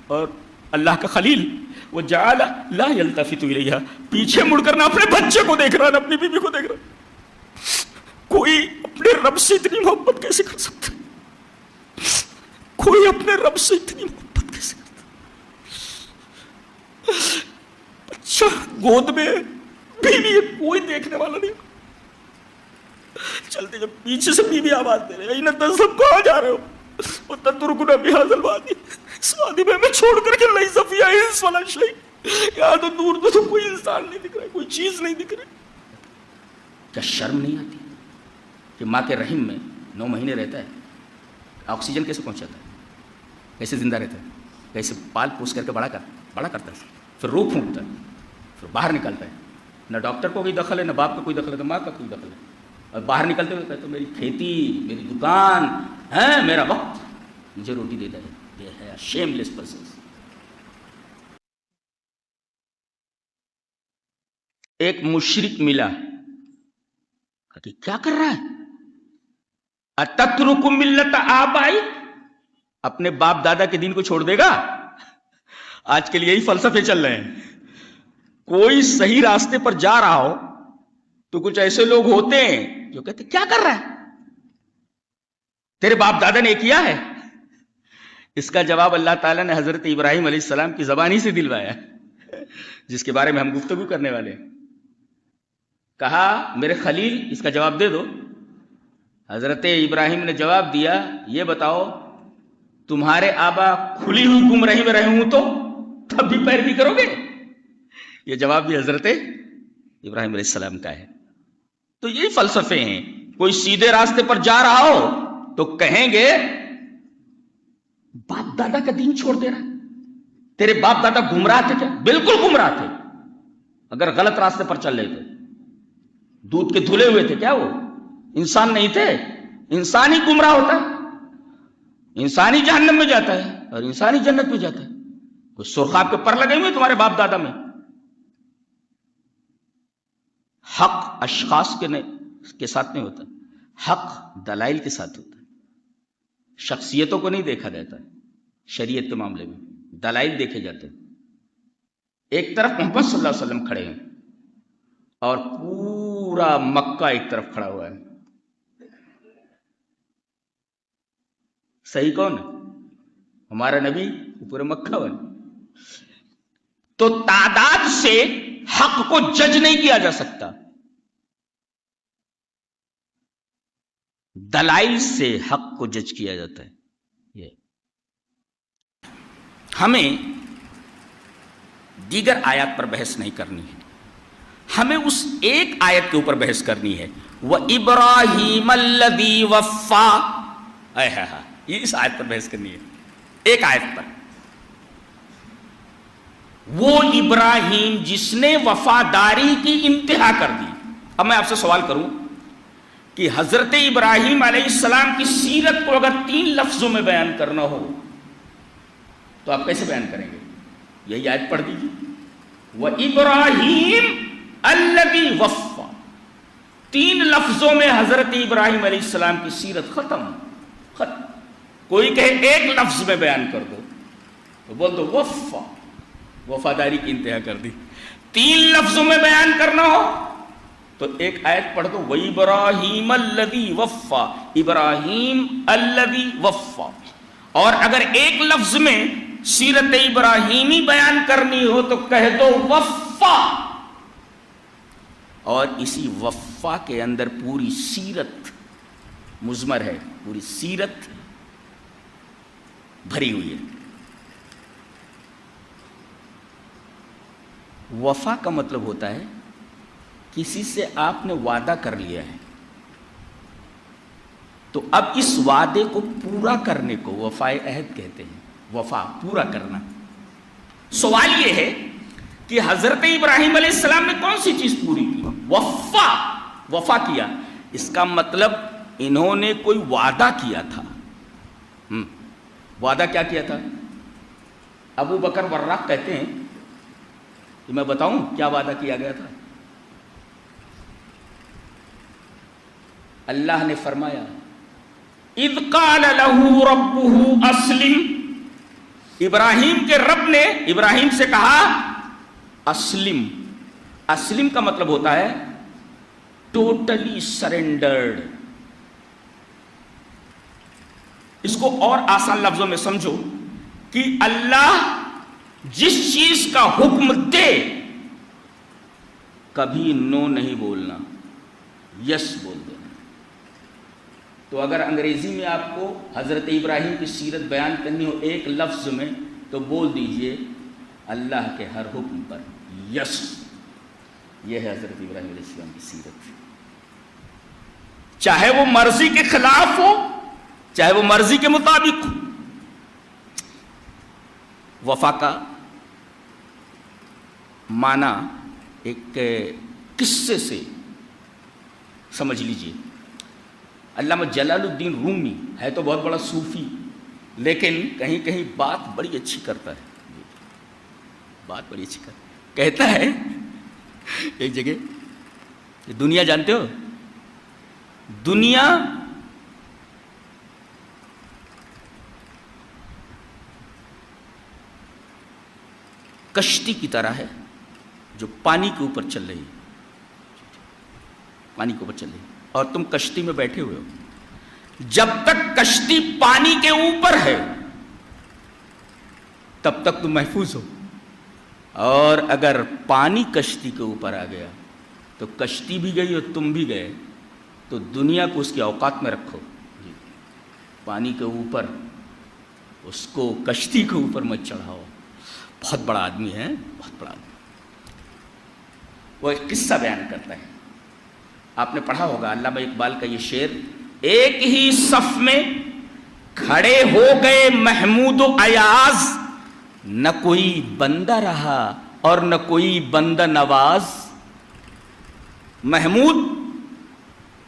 اور اللہ کا خلیل وجعل لا يلتفت الیہا، پیچھے مڑ کر نہ اپنے بچے کو دیکھ رہا نہ اپنی بیوی کو دیکھ رہا. کوئی اپنے رب سے اتنی محبت کیسے کر سکتا ہے؟ کوئی اپنے رب سے اتنی محبت کیسے کرتا؟ بچہ گود میں، بیوی کوئی دیکھنے والا نہیں. چلتے جب پیچھے سے بیوی آواز دے رہے ہیں تم کہاں جا رہے ہو؟ وہ تترکنا بہذا الوادی، اس وادی میں ہمیں چھوڑ کر کے لیس فیہا انس ولا شیء، یہاں تو دور تو کوئی انسان نہیں دکھ رہا ہے، کوئی چیز نہیں دکھ رہی. کیا شرم نہیں آتی کہ ماں کے رحم میں 9 مہینے رہتا ہے، آکسیجن کیسے پہنچاتا ہے، کیسے زندہ رہتا ہے، کیسے پال پوس کر کے بڑا کرتا ہے، پھر روح پھونکتا ہے، پھر باہر نکالتا ہے. نہ ڈاکٹر کو کوئی دخل ہے، نہ باپ کا کوئی دخل ہے، نہ ماں کا کوئی دخل ہے. اور باہر نکلتے ہوئے کہتے میری کھیتی، میری دکان ہے، میرا وقت مجھے روٹی دیتا ہے. یہ ہے شیم لیس پرسن. ایک مشرک ملا کہ کیا کر رہا ہے؟ اتترک ملت آبائی، اپنے باپ دادا کے دین کو چھوڑ دے گا؟ آج کے لیے یہی فلسفے چل رہے ہیں. کوئی صحیح راستے پر جا رہا ہو تو کچھ ایسے لوگ ہوتے ہیں جو کہتے کیا کر رہا ہے، تیرے باپ دادا نے کیا ہے؟ اس کا جواب اللہ تعالیٰ نے حضرت ابراہیم علیہ السلام کی زبان ہی سے دلوایا، جس کے بارے میں ہم گفتگو کرنے والے ہیں. کہا میرے خلیل اس کا جواب دے دو. حضرت ابراہیم نے جواب دیا یہ بتاؤ تمہارے آبا کھلی ہوئی گمراہی میں رہے ہوں تو تب بھی پیروی کرو گے؟ یہ جواب بھی حضرت ابراہیم علیہ السلام کا ہے. تو یہی فلسفے ہیں. کوئی سیدھے راستے پر جا رہا ہو تو کہیں گے باپ دادا کا دین چھوڑ دے رہا ہے، تیرے باپ دادا گمراہ تھے کیا؟ بالکل گمراہ تھے. اگر غلط راستے پر چل رہے تھے، دودھ کے دھلے ہوئے تھے کیا؟ وہ انسان نہیں تھے. انسان ہی گمراہ ہوتا ہے، انسان ہی جہنم میں جاتا ہے اور انسان ہی جنت میں جاتا ہے. کوئی سرخاب کے پر لگے ہوئے تمہارے باپ دادا میں. حق اشخاص کے ساتھ نہیں ہوتا، حق دلائل کے ساتھ ہوتا ہے. شخصیتوں کو نہیں دیکھا جاتا ہے. شریعت کے معاملے میں دلائل دیکھے جاتے ہیں. ایک طرف محمد صلی اللہ علیہ وسلم کھڑے ہیں اور پورا مکہ ایک طرف کھڑا ہوا ہے. صحیح کون ہے؟ ہمارا نبی، پورے مکہ والے. تو تعداد سے حق کو جج نہیں کیا جا سکتا، دلائل سے حق کو جج کیا جاتا ہے. یہ ہمیں دیگر آیات پر بحث نہیں کرنی ہے، ہمیں اس ایک آیت کے اوپر بحث کرنی ہے. وَإِبْرَاهِيمَ الَّذِي وَفَّى، یہ اس آیت پر بحث کرنی ہے، ایک آیت پر. وہ ابراہیم جس نے وفاداری کی انتہا کر دی. اب میں آپ سے سوال کروں کہ حضرت ابراہیم علیہ السلام کی سیرت کو اگر 3 لفظوں میں بیان کرنا ہو تو آپ کیسے بیان کریں گے؟ یہی آیت پڑھ دیجیے، وَإِبْرَاهِيمَ الَّذِي وَفَّى. 3 لفظوں میں حضرت ابراہیم علیہ السلام کی سیرت ختم. کوئی کہے ایک لفظ میں بیان کر دو تو بول دو وفا، وفاداری کی انتہا کر دی. 3 لفظوں میں بیان کرنا ہو تو ایک آیت پڑھ دو وَإِبْرَاهِيمَ الَّذِي وَفَّى، ابراہیم الَّذِي وَفَّى. اور اگر ایک لفظ میں سیرت ابراہیمی بیان کرنی ہو تو کہہ دو وفا. اور اسی وفا کے اندر پوری سیرت مضمر ہے، پوری سیرت بھری ہوئی ہے. وفا کا مطلب ہوتا ہے کسی سے آپ نے وعدہ کر لیا ہے تو اب اس وعدے کو پورا کرنے کو وفائے عہد کہتے ہیں. وفا پورا کرنا. سوال یہ ہے کہ حضرت ابراہیم علیہ السلام نے کون سی چیز پوری کی؟ وفا کیا. اس کا مطلب انہوں نے کوئی وعدہ کیا تھا. وعدہ کیا کیا تھا؟ ابو بکر وراق کہتے ہیں کہ میں بتاؤں کیا وعدہ کیا گیا تھا. اللہ نے فرمایا اذ قال له ربه اسلم ابراہیم کے رب نے ابراہیم سے کہا اسلم. اسلم کا مطلب ہوتا ہے ٹوٹلی سرنڈرڈ. اس کو اور آسان لفظوں میں سمجھو کہ اللہ جس چیز کا حکم دے کبھی نو نہیں بولنا, یس بول دینا. تو اگر انگریزی میں آپ کو حضرت ابراہیم کی سیرت بیان کرنی ہو ایک لفظ میں تو بول دیجئے اللہ کے ہر حکم پر یس. یہ ہے حضرت ابراہیم علیہ السلام کی سیرت. چاہے وہ مرضی کے خلاف ہو چاہے وہ مرضی کے مطابق ہو. وفا کا معنی ایک قصے سے سمجھ لیجئے. علامہ جلال الدین رومی ہے تو بہت بڑا صوفی, لیکن کہیں کہیں بات بڑی اچھی کرتا ہے. بات بڑی اچھی کرتا ہے. کہتا ہے ایک جگہ, دنیا جانتے ہو, دنیا کشتی کی طرح ہے جو پانی کے اوپر چل رہی ہے. پانی کے اوپر چل رہی ہے اور تم کشتی میں بیٹھے ہوئے ہو. جب تک کشتی پانی کے اوپر ہے تب تک تم محفوظ ہو, اور اگر پانی کشتی کے اوپر آ گیا تو کشتی بھی گئی اور تم بھی گئے. تو دنیا کو اس کے اوقات میں رکھو. پانی کے اوپر اس کو کشتی کے اوپر مت چڑھاؤ. بہت بڑا آدمی ہے, بہت بڑا آدمی. وہ ایک قصہ بیان کرتا ہے, آپ نے پڑھا ہوگا علامہ اقبال کا یہ شعر. ایک ہی صف میں کھڑے ہو گئے محمود و ایاز, نہ کوئی بندہ رہا اور نہ کوئی بندہ نواز. محمود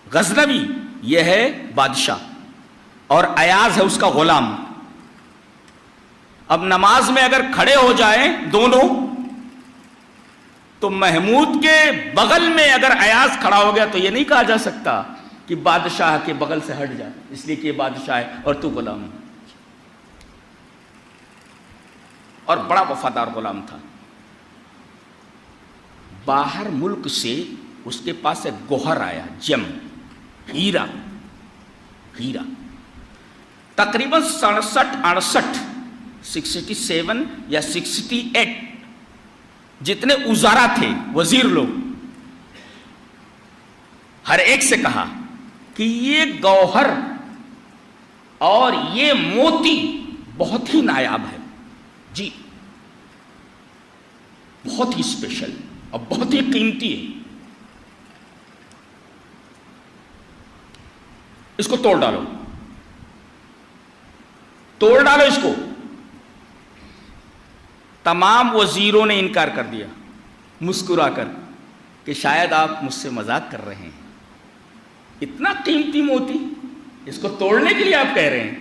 غزنوی یہ ہے بادشاہ اور ایاز ہے اس کا غلام. اب نماز میں اگر کھڑے ہو جائیں دونوں تو محمود کے بغل میں اگر ایاز کھڑا ہو گیا تو یہ نہیں کہا جا سکتا کہ بادشاہ کے بغل سے ہٹ جائے, اس لیے کہ یہ بادشاہ ہے اور تو غلام ہے. اور بڑا وفادار غلام تھا. باہر ملک سے اس کے پاس ایک گوہر آیا, جم, ہیرا. ہیرا تقریباً 67 یا 68 جتنے وزراء تھے, وزیر لوگ, ہر ایک سے کہا کہ یہ گوہر اور یہ موتی بہت ہی نایاب ہے جی, بہت ہی اسپیشل اور بہت ہی قیمتی ہے. اس کو توڑ ڈالو, توڑ ڈالو اس کو. تمام وزیروں نے انکار کر دیا مسکرا کر کہ شاید آپ مجھ سے مذاق کر رہے ہیں. اتنا قیمتی موتی اس کو توڑنے کے لیے آپ کہہ رہے ہیں.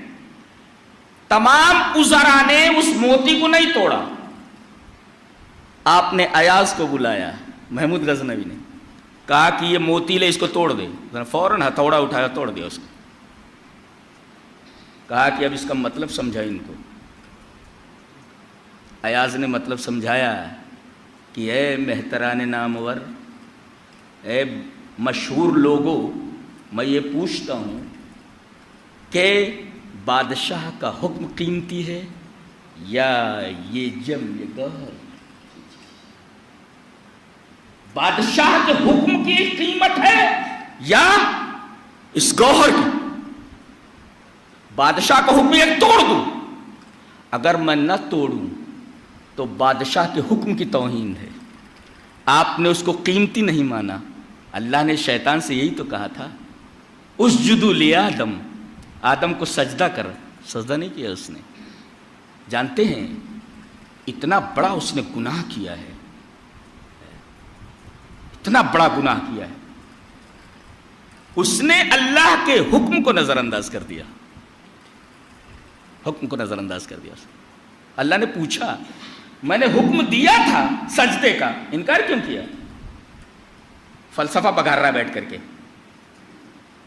تمام وزراء نے اس موتی کو نہیں توڑا. آپ نے ایاز کو بلایا, محمود غزنوی نے کہا کہ یہ موتی لے, اس کو توڑ دے. فوراً ہتھوڑا اٹھایا, توڑ دیا اس کو. کہا کہ اب اس کا مطلب سمجھا ان کو. ایاز نے مطلب سمجھایا کہ اے محتران نامور, اے مشہور لوگوں, میں یہ پوچھتا ہوں کہ بادشاہ کا حکم قیمتی ہے یا یہ جم, یہ گوہر؟ بادشاہ کے حکم کی قیمت ہے یا اس گوہر کی؟ بادشاہ کا حکم یہ توڑ دوں, اگر میں نہ توڑوں تو بادشاہ کے حکم کی توہین ہے. آپ نے اس کو قیمتی نہیں مانا. اللہ نے شیطان سے یہی تو کہا تھا, اسجدوا لآدم, آدم کو سجدہ کر. سجدہ نہیں کیا اس نے. جانتے ہیں اتنا بڑا اس نے گناہ کیا ہے, اتنا بڑا گناہ کیا ہے. اس نے اللہ کے حکم کو نظر انداز کر دیا, حکم کو نظر انداز کر دیا. اللہ نے پوچھا, میں نے حکم دیا تھا سجدے کا, انکار کیوں کیا؟ فلسفہ بگار رہا بیٹھ کر کے.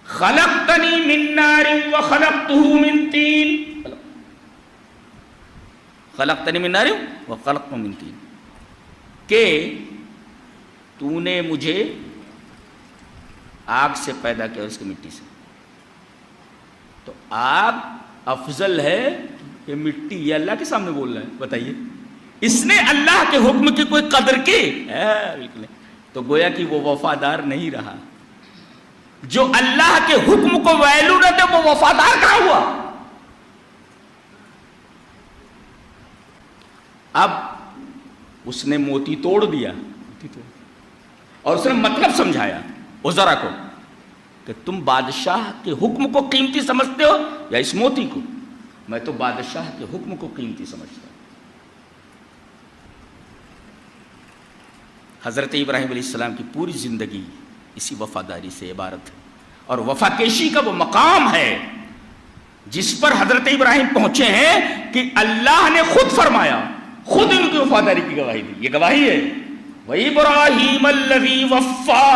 خلقتنی من نار وخلقتہ من طین, خلقتنی من نار وخلقتہ من طین، کہ تو نے مجھے آگ سے پیدا کیا اور اس کی مٹی سے. تو آگ افضل ہے کہ مٹی؟ یہ اللہ کے سامنے بول رہا ہے. بتائیے اس نے اللہ کے حکم کی کوئی قدر کی؟ بالکل نہیں. تو گویا کہ وہ وفادار نہیں رہا. جو اللہ کے حکم کو ویلو نہ دے وہ وفادار کہاں ہوا؟ اب اس نے موتی توڑ دیا اور اس نے مطلب سمجھایا عذرا کو کہ تم بادشاہ کے حکم کو قیمتی سمجھتے ہو یا اس موتی کو؟ میں تو بادشاہ کے حکم کو قیمتی سمجھتا ہوں. حضرت ابراہیم علیہ السلام کی پوری زندگی اسی وفاداری سے عبارت ہے، اور وفا کیشی کا وہ مقام ہے جس پر حضرت ابراہیم پہنچے ہیں کہ اللہ نے خود فرمایا، خود ان کی وفاداری کی گواہی دی. یہ گواہی ہے وَإِبْرَاهِيمَ الَّذِي وَفَّى،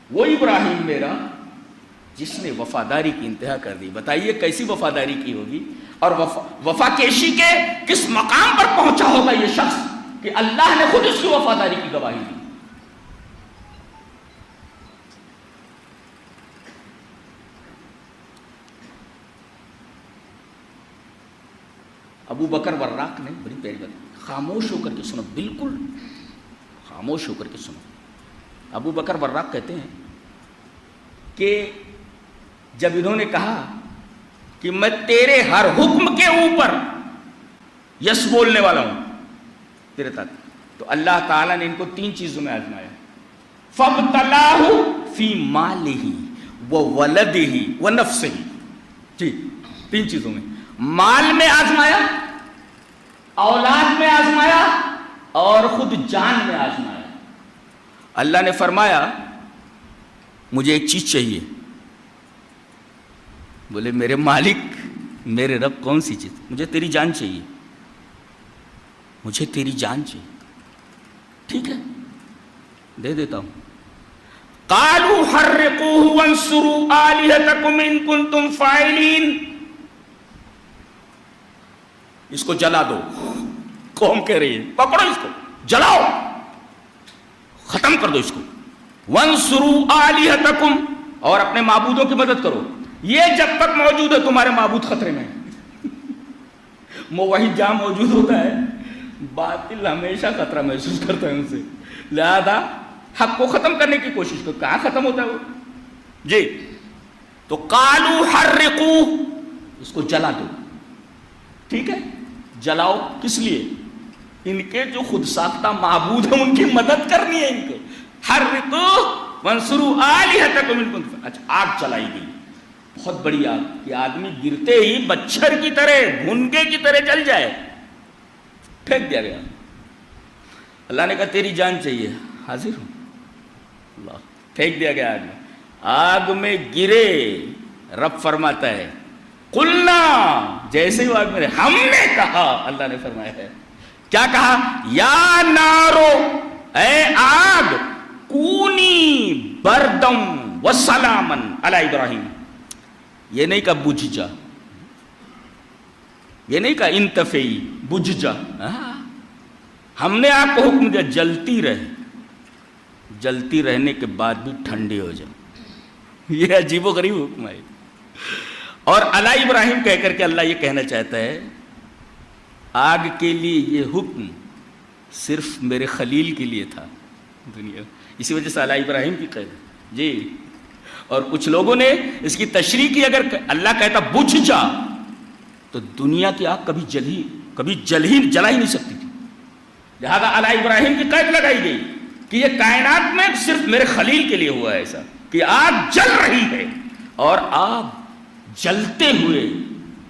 وہ ابراہیم میرا جس نے وفاداری کی انتہا کر دی. بتائیے کیسی وفاداری کی ہوگی، اور وفا کیشی کے کس مقام پر پہنچا ہوگا یہ شخص کہ اللہ نے خود اس کی وفاداری کی گواہی دی. ابو بکر وراق نے بڑی پیاری بات، خاموش ہو کر کے سنو، بالکل خاموش ہو کر کے سنو. ابو بکر وراق کہتے ہیں کہ جب انہوں نے کہا کہ میں تیرے ہر حکم کے اوپر یس بولنے والا ہوں تیرے تک، تو اللہ تعالیٰ نے ان کو 3 چیزوں میں آزمایا. فَابْتَلَاهُ فِي مَالِهِ وَوَلَدِهِ وَنَفْسِهِ. جی 3 چیزوں میں، مال میں آزمایا، اولاد میں آزمایا، اور خود جان میں آزمایا. اللہ نے فرمایا مجھے ایک چیز چاہیے. بولے میرے مالک میرے رب کون سی چیز؟ مجھے تیری جان چاہیے، مجھے تیری جان چاہیے. ٹھیک ہے دے دیتا ہوں. قالوا حرقوه وانصروا آلهتكم ان كنتم فاعلين. اس کو جلا دو. قوم کہہ رہی ہے پکڑو اس کو جلاؤ، ختم کر دو اس کو. وانصروا آلهتكم، اور اپنے معبودوں کی مدد کرو. یہ جب تک موجود ہے تمہارے معبود خطرے میں. موحد جہاں موجود ہوتا ہے باطل ہمیشہ خطرہ محسوس کرتا ہے ان سے، لہذا حق کو ختم کرنے کی کوشش کرو. کہاں ختم ہوتا ہے وہ؟ جی تو قالوا حرقوه، اس کو جلا دو. ٹھیک ہے جلاؤ. کس لیے؟ ان کے جو خود ساختہ معبود ہیں ان کی مدد کرنی ہے ان کو. حرقوه وانصروا آلهتكم ان كنتم. اچھا آگ چلائی گئی، بہت بڑی آگ کہ آدمی گرتے ہی مچھر کی طرح بھنگے کی طرح جل جائے. پھینک دیا گیا. اللہ نے کہا تیری جان چاہیے، حاضر ہوں. اللہ پھینک دیا گیا آگ میں. آگ میں گرے. رب فرماتا ہے قلنا، جیسے ہی آگ میں ہم نے کہا، اللہ نے فرمایا ہے کیا کہا؟ یا نارو، اے آگ، کونی بردم وسلامن علی ابراہیم. یہ نہیں کہا بجھ جا، یہ نہیں کہا انتفعی بجھ جا. ہم نے آپ کو حکم دیا جلتی رہے، جلتی رہنے کے بعد بھی ٹھنڈی ہو جائے. یہ عجیب و غریب حکم ہے. اور علی ابراہیم کہہ کر کے اللہ یہ کہنا چاہتا ہے آگ کے لیے یہ حکم صرف میرے خلیل کے لیے تھا دنیا. اسی وجہ سے علی ابراہیم کی قید. جی اور کچھ لوگوں نے اس کی تشریح کی، اگر اللہ کہتا بجھ جا تو دنیا کی آگ کبھی جلا ہی نہیں سکتی تھی. لہذا علی ابراہیم کی قید لگائی گئی کہ یہ کائنات میں صرف میرے خلیل کے لیے ہوا ہے ایسا کہ آگ جل رہی ہے اور آگ جلتے ہوئے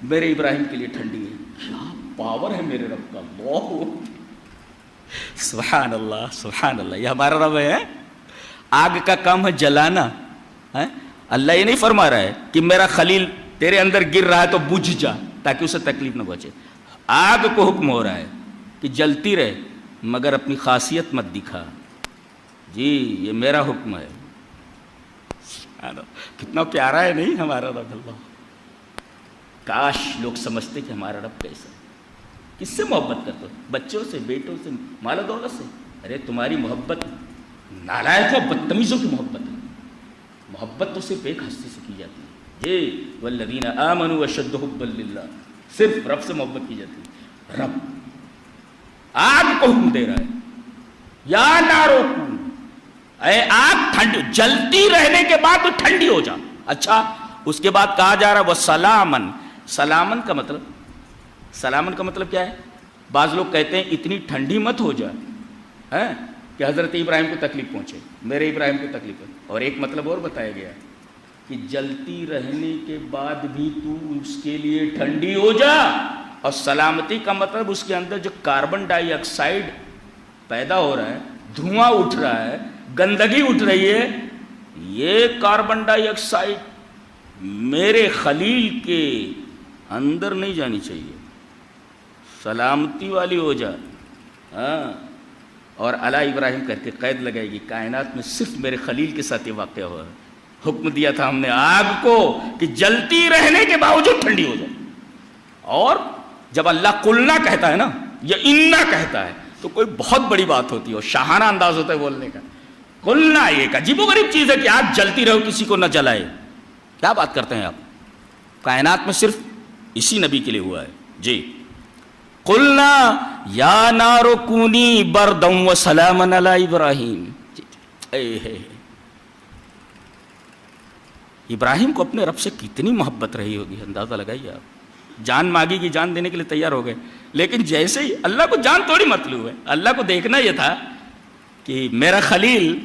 میرے ابراہیم کے لیے ٹھنڈی ہے. کیا پاور ہے میرے رب کا. اللہ سبحان اللہ سبحان اللہ. یہ ہمارا رب ہے. آگ کا کام ہے جلانا. اللہ یہ نہیں فرما رہا ہے کہ میرا خلیل تیرے اندر گر رہا ہے تو بجھ جا تاکہ اسے تکلیف نہ پہنچے. آگ کو حکم ہو رہا ہے کہ جلتی رہے مگر اپنی خاصیت مت دکھا. جی یہ میرا حکم ہے. کتنا پیارا ہے نہیں ہمارا رب. اللہ کاش لوگ سمجھتے کہ ہمارا رب کیسا ہے. کس سے محبت کرتے ہو؟ بچوں سے، بیٹوں سے، مال و دولت سے؟ ارے تمہاری محبت نالائق و بدتمیزوں کی محبت ہے. محبت تو صرف ایک ہستی سے کی جاتی ہے، یہ والذین آمنوا اشد حبا للہ، صرف رب سے محبت کی جاتی ہے. رب آگ کو حکم دے رہا ہے، یا نارو کون، اے آگ ٹھنڈی، جلتی رہنے کے بعد تو ٹھنڈی ہو جا. اچھا اس کے بعد کہا جا رہا ہے وہ سلامن. سلامن کا مطلب کیا ہے؟ بعض لوگ کہتے ہیں اتنی ٹھنڈی مت ہو جائے کہ حضرت ابراہیم کو تکلیف پہنچے، میرے ابراہیم کو تکلیف پہنچے. اور ایک مطلب اور بتایا گیا کہ جلتی رہنے کے بعد بھی تو اس کے لیے ٹھنڈی ہو جا. اور سلامتی کا مطلب اس کے اندر جو کاربن ڈائی آکسائڈ پیدا ہو رہا ہے، دھواں اٹھ رہا ہے، گندگی اٹھ رہی ہے، یہ کاربن ڈائی آکسائڈ میرے خلیل کے اندر نہیں جانی چاہیے، سلامتی والی ہو جا. اور علی ابراہیم کر کے قید لگائے گی، کائنات میں صرف میرے خلیل کے ساتھ یہ واقعہ ہوا ہے. حکم دیا تھا ہم نے آگ کو کہ جلتی رہنے کے باوجود ٹھنڈی ہو جائے. اور جب اللہ قلنا کہتا ہے نا یا انا کہتا ہے تو کوئی بہت بڑی بات ہوتی ہے اور شاہانہ انداز ہوتا ہے بولنے کا. قلنا ایک عجیب و غریب چیز ہے کہ آگ جلتی رہو کسی کو نہ جلائے. کیا بات کرتے ہیں آپ؟ کائنات میں صرف اسی نبی کے لیے ہوا ہے. جی قلنا یا نار کونی بردا وسلاما علی ابراہیم. ابراہیم کو اپنے رب سے کتنی محبت رہی ہوگی، اندازہ لگائیے آپ. جان مانگی کی جان دینے کے لیے تیار ہو گئے، لیکن جیسے ہی اللہ کو جان تھوڑی مطلوب ہے، اللہ کو دیکھنا یہ تھا کہ میرا خلیل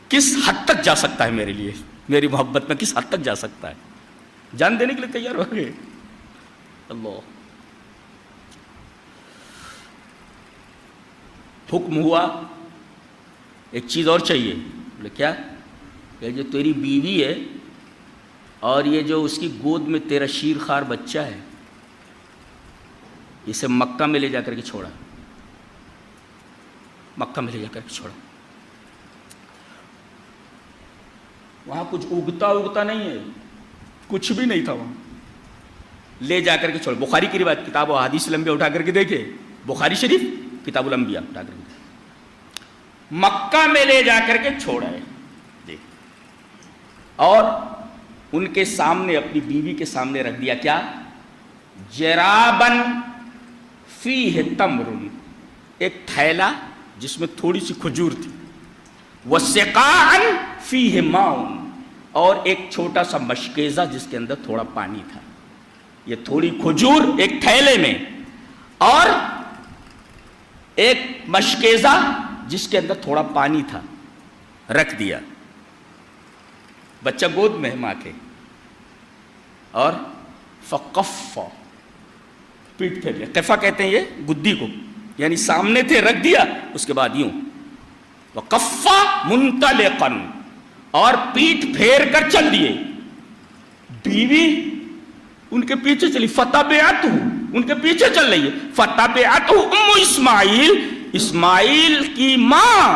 کس حد تک جا سکتا ہے میرے لیے، میری محبت میں کس حد تک جا سکتا ہے. جان دینے کے لیے تیار ہو گئے. اللہ حکم ہوا ایک چیز اور چاہیے. بولے کیا؟ کہ جو تیری بیوی ہے اور یہ جو اس کی گود میں تیرا شیر خوار بچہ ہے، اسے مکہ میں لے جا کر کے چھوڑا، مکہ میں لے جا کر کے چھوڑا. وہاں کچھ اگتا نہیں ہے، کچھ بھی نہیں تھا وہاں. لے جا کر کے چھوڑا. بخاری کی روایت، کتاب و احادیث لمبے اٹھا کر کے دیکھے، بخاری شریف کتاب الانبیاء اٹھا کر کے مکہ میں لے جا کر کے چھوڑا ہے. دیکھ، اور ان کے سامنے، اپنی بیوی کے سامنے رکھ دیا کیا؟ جرابن فیہ تمر، ایک تھیلا جس میں تھوڑی سی کھجور تھی، وسقاء فیہ ماء، اور ایک چھوٹا سا مشکیزہ جس کے اندر تھوڑا پانی تھا. یہ تھوڑی کھجور ایک تھیلے میں اور ایک مشکیزہ جس کے اندر تھوڑا پانی تھا، رکھ دیا. بچہ گود میں ہے ماں کے، اور فقف، پیٹ پھیر لیا. قفا کہتے ہیں یہ گدی کو، یعنی سامنے تھے رکھ دیا، اس کے بعد یوں وقف منطلقا، اور پیٹ پھیر کر چل دیے. بیوی ان کے پیچھے چلی، فتبعتہ، ان کے پیچھے چل رہی ہے. فتبعتہ ام اسماعیل، اسماعیل کی ماں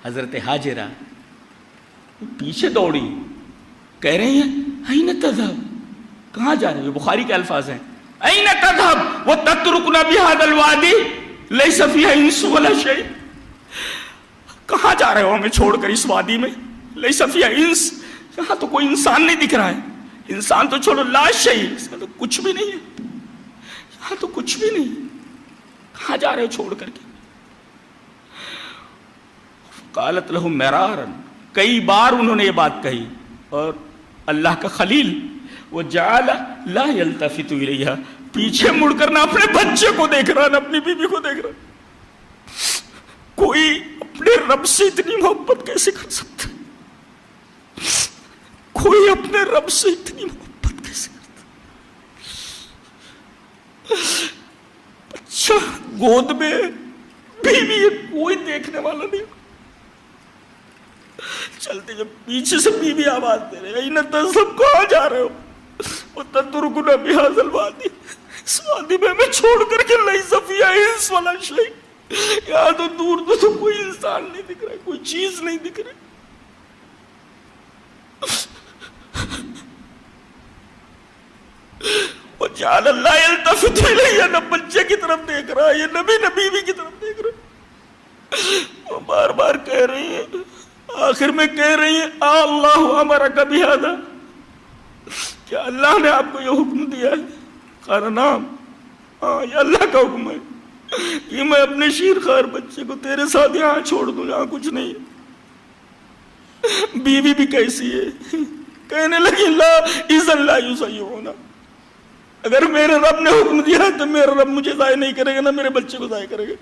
حضرت ہاجرہ پیچھے دوڑی. کہہ رہی ہیں این تذهب، کہاں جا رہے ہو؟ بخاری کے الفاظ ہیں این تذهب وتترکنا بهذا الوادی لیس فیہ انس ولا شیء. کہاں جا رہے ہو ہمیں چھوڑ کر اس وادی میں؟ لیس فیہ انس، یہاں تو کوئی انسان نہیں دکھ رہا ہے. انسان تو چھوڑو، لا شیء، اس میں تو کچھ بھی نہیں ہے، یہاں تو کچھ بھی نہیں. کہاں جا رہے ہو چھوڑ کر کے؟ قالت لہ مرارا، کئی بار انہوں نے یہ بات کہی. اور اللہ کا خلیل وجعل لا یلتفت الیہا، پیچھے مڑ کر نہ اپنے بچے کو دیکھ رہا نہ اپنی بیوی کو دیکھ رہا. کوئی اپنے رب سے اتنی محبت کیسے کر سکتا؟ کوئی اپنے رب سے اتنی محبت کیسے کرتا؟ بچہ گود میں، بیوی، کوئی دیکھنے والا نہیں. چلتے جب پیچھے سے بیوی آواز دے رہے ہیں تذهب، کہاں جا رہے ہو؟ وتترکنا بهذا الوادی، اس وادی میں ہمیں چھوڑ کر کے لیس فیہ انس ولا شیء، یہاں تو دور تو کوئی انسان نہیں دکھ رہا، کوئی چیز نہیں دکھ رہی. وجعل اللہ یلتفت الیہ، نہ بچے کی طرف دیکھ رہا ہے، نہ بیوی کی طرف دیکھ رہا ہے. وہ بار بار کہہ رہی ہیں، آخر میں کہہ رہی ہیں اللہ امرک بہذا، کیا اللہ نے آپ کو یہ حکم دیا ہے؟ قال نعم، ہاں یہ اللہ کا حکم ہے کہ میں اپنے شیر خوار بچے کو تیرے ساتھ یہاں چھوڑ دوں، یہاں کچھ نہیں ہے. بیوی بھی کیسی ہے، کہنے لگی لا اذن لا یضیعونا، اگر میرے رب نے حکم دیا ہے تو میرا رب مجھے ضائع نہیں کرے گا، نہ میرے بچے کو ضائع کرے گا.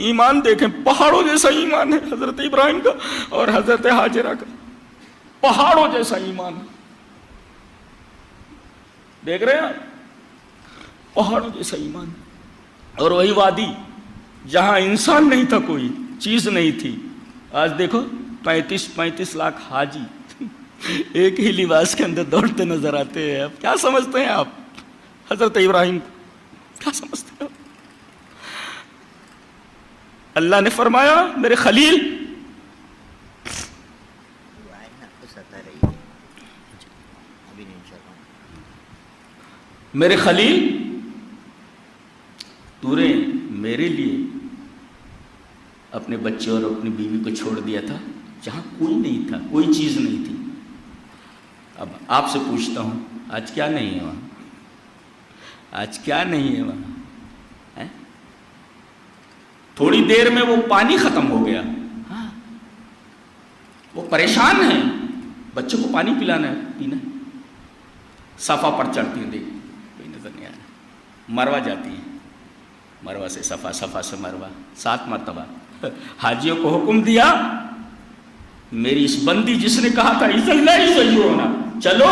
ایمان دیکھیں، پہاڑوں جیسا ایمان ہے حضرت ابراہیم کا اور حضرت ہاجرہ کا، پہاڑوں جیسا ایمان ہے. دیکھ رہے ہیں آپ، پہاڑوں جیسا ایمان ہے. اور وہی وادی جہاں انسان نہیں تھا، کوئی چیز نہیں تھی، آج دیکھو 35 لاکھ حاجی ایک ہی لباس کے اندر دوڑتے نظر آتے ہیں. اب کیا سمجھتے ہیں آپ حضرت ابراہیم کو؟ کیا سمجھتے ہیں آپ؟ اللہ نے فرمایا میرے خلیل، میرے خلیل تو نے میرے لیے اپنے بچے اور اپنی بیوی کو چھوڑ دیا تھا جہاں کوئی نہیں تھا، کوئی چیز نہیں تھی. اب آپ سے پوچھتا ہوں، آج کیا نہیں ہے وہاں؟ آج کیا نہیں ہے وہاں؟ تھوڑی دیر میں وہ پانی ختم ہو گیا، وہ پریشان ہیں، بچوں کو پانی پلانا ہے، پینا ہے. صفا پر چڑھتی ہیں، دیکھ کوئی نظر نہیں آ رہا. مروہ جاتی ہیں، مروہ سے صفا، صفا سے مروہ، 7 مرتبہ. حاجیوں کو حکم دیا، میری اس بندی جس نے کہا تھا اذن لا یضیعونا، چلو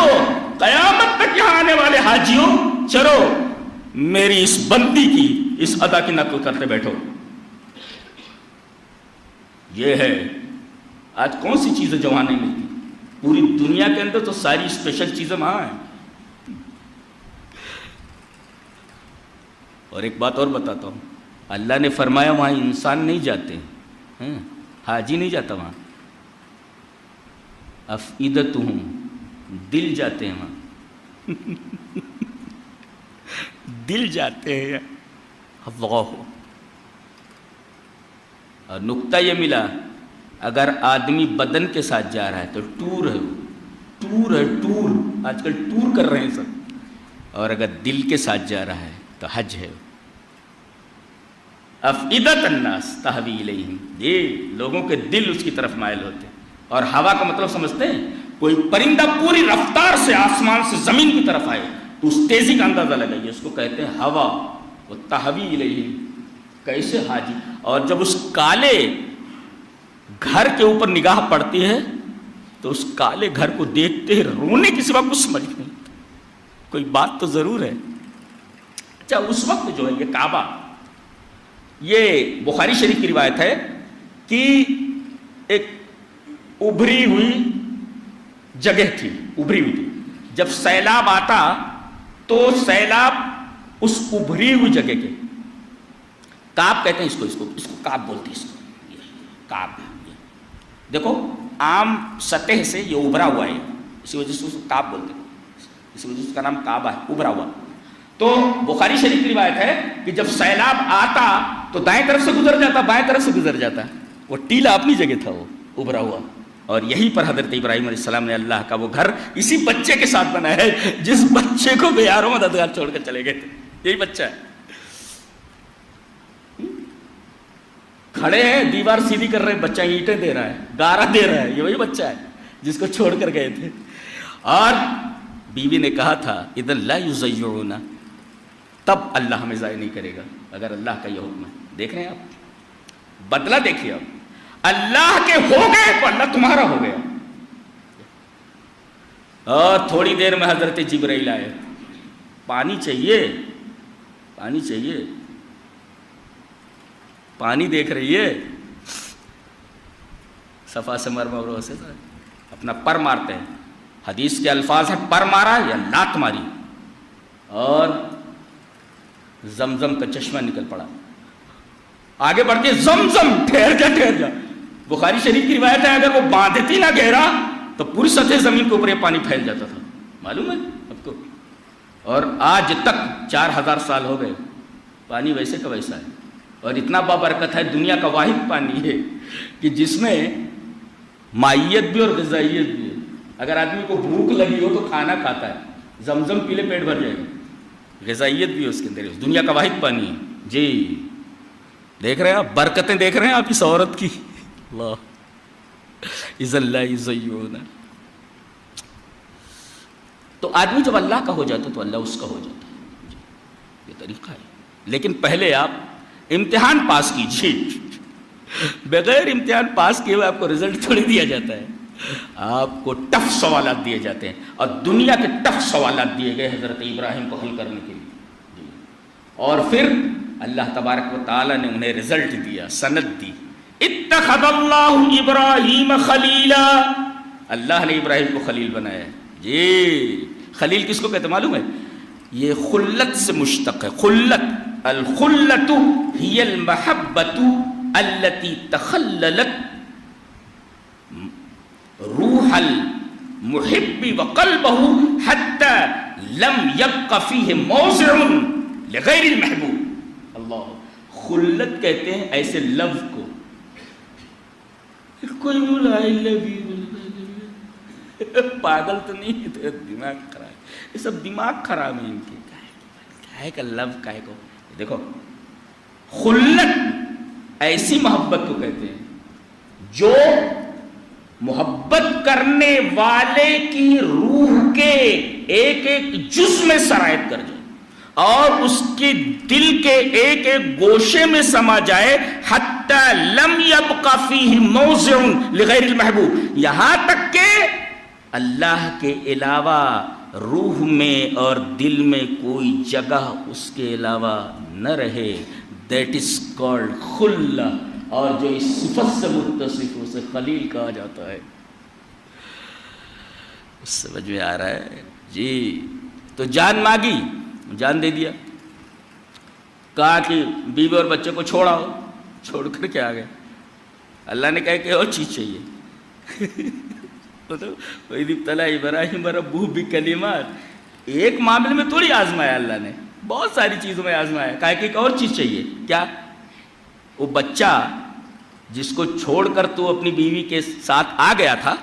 قیامت تک یہاں آنے والے حاجیوں چلو میری اس بندی کی اس ادا کی نقل کرتے بیٹھو. یہ ہے آج کون سی چیزیں جو وہاں نہیں ملتی؟ پوری دنیا کے اندر تو ساری اسپیشل چیزیں وہاں ہیں. اور ایک بات اور بتاتا ہوں، اللہ نے فرمایا وہاں انسان نہیں جاتے ہیں، حاجی نہیں جاتا وہاں، افئدتہم، دل جاتے ہیں وہاں. دل جاتے ہیں. اللہ. اور نقطہ یہ ملا، اگر آدمی بدن کے ساتھ جا رہا ہے تو ٹور ہے، ٹور ہے، ٹور. آج کل ٹور کر رہے ہیں سب. اور اگر دل کے ساتھ جا رہا ہے تو حج ہے. افئدۃ الناس تہوی الیہم، یہ لوگوں کے دل اس کی طرف مائل ہوتے ہیں. اور ہوا کا مطلب سمجھتے ہیں؟ کوئی پرندہ پوری رفتار سے آسمان سے زمین کی طرف آئے تو اس تیزی کا اندازہ لگائیے، اس کو کہتے ہیں ہوا. وہ تہوی الیہم، کیسے حاجی. اور جب اس کالے گھر کے اوپر نگاہ پڑتی ہے تو اس کالے گھر کو دیکھتے ہی رونے کے سوا کچھ سمجھ نہیں. کوئی بات تو ضرور ہے. اچھا، اس وقت جو ہے یہ کعبہ، یہ بخاری شریف کی روایت ہے کہ ایک ابھری ہوئی جگہ تھی، ابھری ہوئی تھی. جب سیلاب آتا تو سیلاب اس ابھری ہوئی جگہ کے، کعب کہتے ہیں اس کو کعب بولتے ہیں، اس کو کعب. دیکھو عام سطح سے یہ ابھرا ہوا ہے، اسی وجہ سے اس کو کعب بولتے ہیں، اسی وجہ سے اس کا نام کعبہ ہے، ابھرا ہوا. تو بخاری شریف کی روایت ہے کہ جب سیلاب آتا تو دائیں طرف سے گزر جاتا، بائیں طرف سے گزر جاتا. وہ ٹیلا اپنی جگہ تھا، وہ ابھرا ہوا. اور یہیں پر حضرت ابراہیم علیہ السلام نے اللہ کا وہ گھر اسی بچے کے ساتھ بنایا ہے جس بچے کو بے یار و مددگار چھوڑ کر چلے گئے تھے. یہی بچہ ہے. کھڑے ہیں، دیوار سیدھی کر رہے ہیں، بچہ اینٹیں دے رہا ہے، گارا دے رہا ہے. یہ وہی بچہ ہے جس کو چھوڑ کر گئے تھے. اور بیوی نے کہا تھا اذن لا یضیعونا، تب اللہ ہمیں ضائع نہیں کرے گا اگر اللہ کا یہ حکم ہے. دیکھ رہے ہیں آپ، بدلہ دیکھیے آپ. اللہ کے ہو گئے تو اللہ تمہارا ہو گیا. اور تھوڑی دیر میں حضرت جبرائیل آئے. پانی چاہیے، پانی چاہیے، پانی دیکھ رہی ہے. صفا سے مروہ سے اپنا پر مارتے ہیں. حدیث کے الفاظ ہیں پر مارا یا لات ماری. اور زمزم کا چشمہ نکل پڑا. آگے بڑھ کے زمزم، ٹھہر جا ٹھہر جا. بخاری شریف کی روایت ہے اگر وہ باندھتی نہ گہرا تو پوری سطح زمین کے اوپر یہ پانی پھیل جاتا تھا. معلوم ہے آپ کو؟ اور آج تک 4000 سال ہو گئے پانی ویسے کا ویسا ہے، اور اتنا بابرکت ہے، دنیا کا واحد پانی ہے کہ جس میں مائیت بھی اور غذائیت بھی ہے۔ اگر آدمی کو بھوک لگی ہو تو کھانا کھاتا ہے، زمزم پی لے پیٹ بھر جائے گا، غذائیت بھی ہے اس کے اندر، دنیا کا واحد پانی ہے۔ جی دیکھ رہے ہیں آپ، برکتیں دیکھ رہے ہیں آپ اس عورت کی، اللہ اذ اللہ یزیون۔ تو آدمی جب اللہ کا ہو جاتا تو اللہ اس کا ہو جاتا ہے، یہ طریقہ ہے۔ لیکن پہلے آپ امتحان پاس کیجیے، بغیر امتحان پاس کیے ہوئے آپ کو رزلٹ تھوڑی دیا جاتا ہے، آپ کو ٹف سوالات دیے جاتے ہیں، اور دنیا کے ٹف سوالات دیے گئے حضرت ابراہیم کو حل کرنے کے لیے، اور پھر اللہ تبارک و تعالیٰ نے انہیں رزلٹ دیا، سند دی۔ اتخذ اللہ ابراہیم خلیلا، اللہ نے ابراہیم کو خلیل بنایا ہے۔ جی خلیل کس کو کہتے معلوم ہے؟ یہ خلت سے مشتق ہے، خلت، الخلت ہی المحبت التي تخللت روح المحب وقلبه حتى لم يبق فيه موضع لغیر المحبوب۔ اللہ، خلت کہتے ہیں ایسے لفظ کو، کوئی بولا I love you، پاگل تو نہیں، دماغ خراب، یہ سب دماغ خراب ہے ان کے، کہے کا لفظ کہے کو۔ دیکھو خلت ایسی محبت کو کہتے ہیں جو محبت کرنے والے کی روح کے ایک ایک جزء میں سرایت کر جائے اور اس کے دل کے ایک ایک گوشے میں سما جائے، حتی لم یبق فیہ موضع لغیر المحبوب، یہاں تک کہ اللہ کے علاوہ روح میں اور دل میں کوئی جگہ اس کے علاوہ نہ رہے۔ دیٹ از کالڈ خلہ، اور جو اس صفت سے متصف اسے خلیل کہا جاتا ہے۔ اس سمجھ میں آ رہا ہے؟ جی تو جان مانگی، جان دے دیا، کہا کہ بیوی اور بچے کو چھوڑاؤ، چھوڑ کر کے آ گئے۔ اللہ نے کہا کہ اور چیز چاہیے، وَإِذِ ابْتَلَىٰ إِبْرَاهِيمَ رَبُّهُ بِكَلِمَاتٍ، ایک معاملے میں تھوڑی آزمایا اللہ نے، بہت ساری چیزوں میں آزمایا، کہا کہ ایک اور چیز چاہیے۔ کیا؟ وہ بچہ جس کو چھوڑ کر تو اپنی بیوی کے ساتھ آ گیا تھا،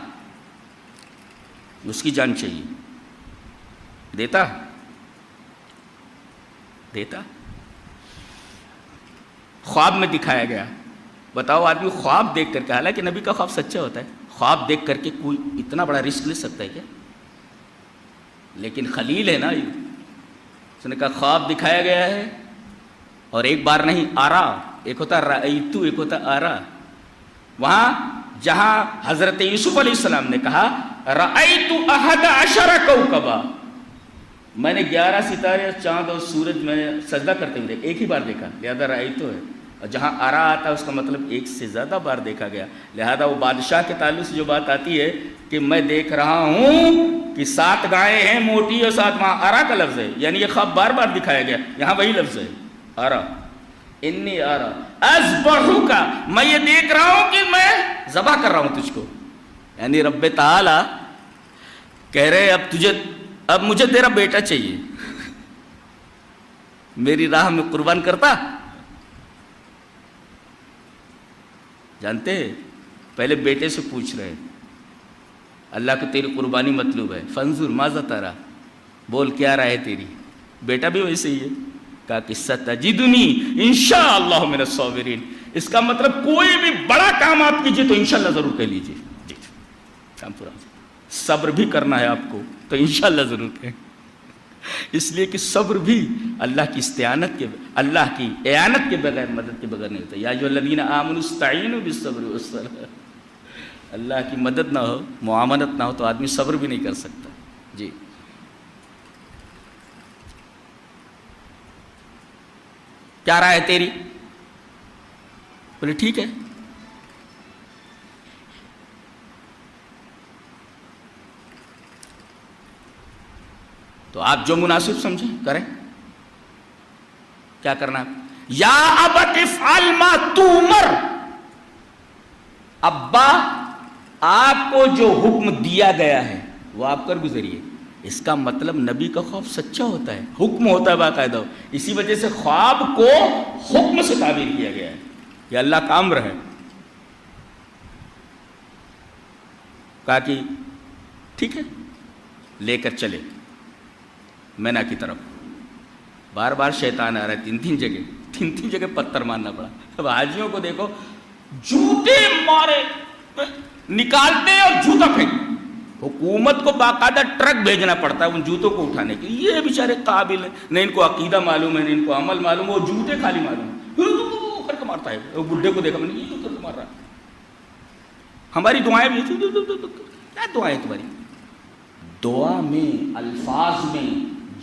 اس کی جان چاہیے، دیتا دیتا؟ خواب میں دکھایا گیا، بتاؤ آدمی خواب دیکھ کر کے، حالانکہ نبی کا خواب سچا ہوتا ہے، خواب دیکھ کر کے کوئی اتنا بڑا رسک لے سکتا ہے کیا؟ لیکن خلیل ہے نا، اس نے کہا خواب دکھایا گیا ہے، اور ایک بار نہیں، آرا، ایک ہوتا رأیتو، ایک ہوتا آرا۔ وہاں جہاں حضرت یوسف علیہ السلام نے کہا رأیتو 11 کوکبا، میں نے 11 ستارے، چاند اور سورج میں سجدہ کرتے ہوئے دیکھا، ایک ہی بار دیکھا، لہذا رأیتو ہے، اور جہاں آرا آتا ہے اس کا مطلب ایک سے زیادہ بار دیکھا گیا، لہذا وہ بادشاہ کے تعلق سے جو بات آتی ہے کہ میں دیکھ رہا ہوں کہ 7 گائیں ہیں موٹی اور 7، وہاں آرا کا لفظ ہے، یعنی یہ خواب بار بار دکھایا گیا، یہاں وہی لفظ ہے آرا، انی آرا اذبحک، میں یہ دیکھ رہا ہوں کہ میں ذبح کر رہا ہوں تجھ کو، یعنی رب تعالی کہہ رہے اب مجھے تیرا بیٹا چاہیے، میری راہ میں قربان کرتا۔ جانتے پہلے بیٹے سے پوچھ رہے، اللہ کو تیری قربانی مطلوب ہے، فانظر ماذا ترى، بول کیا رائے تیری؟ بیٹا بھی ویسے ہی ہے، کہا کہ ستجدنی انشاءاللہ من الصابرین، اس کا مطلب کوئی بھی بڑا کام آپ کیجئے تو انشاءاللہ ضرور کہہ لیجئے، جی کام پورا، صبر بھی کرنا ہے آپ کو تو انشاءاللہ ضرور کہیں، اس لیے کہ صبر بھی اللہ کی استعانت کے، اللہ کی اعانت کے بغیر، مدد کے بغیر نہیں ہوتا۔ یا ایھا الذین آمنوا استعینوا بالصبر والصلاۃ، اللہ کی مدد نہ ہو، معاونت نہ ہو تو آدمی صبر بھی نہیں کر سکتا۔ جی کیا رائے ہے تیری؟ بولے ٹھیک ہے، تو آپ جو مناسب سمجھیں کریں، کیا کرنا ہے؟ یا ابت افعل ما تؤمر، ابا آپ کو جو حکم دیا گیا ہے وہ آپ کر گزریے، اس کا مطلب نبی کا خواب سچا ہوتا ہے، حکم ہوتا ہے باقاعدہ. اسی وجہ سے خواب کو حکم سے تعبیر کیا گیا ہے کہ اللہ کا امر ہے. کہا کہ ٹھیک ہے لے کر چلے مینا کی طرف. بار بار شیطان آ رہا ہے، تین جگہ پتھر مارنا پڑا. اب حاجیوں کو دیکھو، جوتے مارے نکالتے اور جوتا پھینک. حکومت کو باقاعدہ ٹرک بھیجنا پڑتا ہے ان جوتوں کو اٹھانے کے لیے. یہ بیچارے قابل ہیں، نہ ان کو عقیدہ معلوم ہے نہ ان کو عمل معلوم، وہ جوتے خالی معلوم ہے. کر کے مارتا ہے. وہ بڈھے کو دیکھا میں نے، یہ کر کے مار رہا ہے. ہماری دعائیں بھی تھیں. کیا دعائیں تمہاری؟ دعا میں، الفاظ میں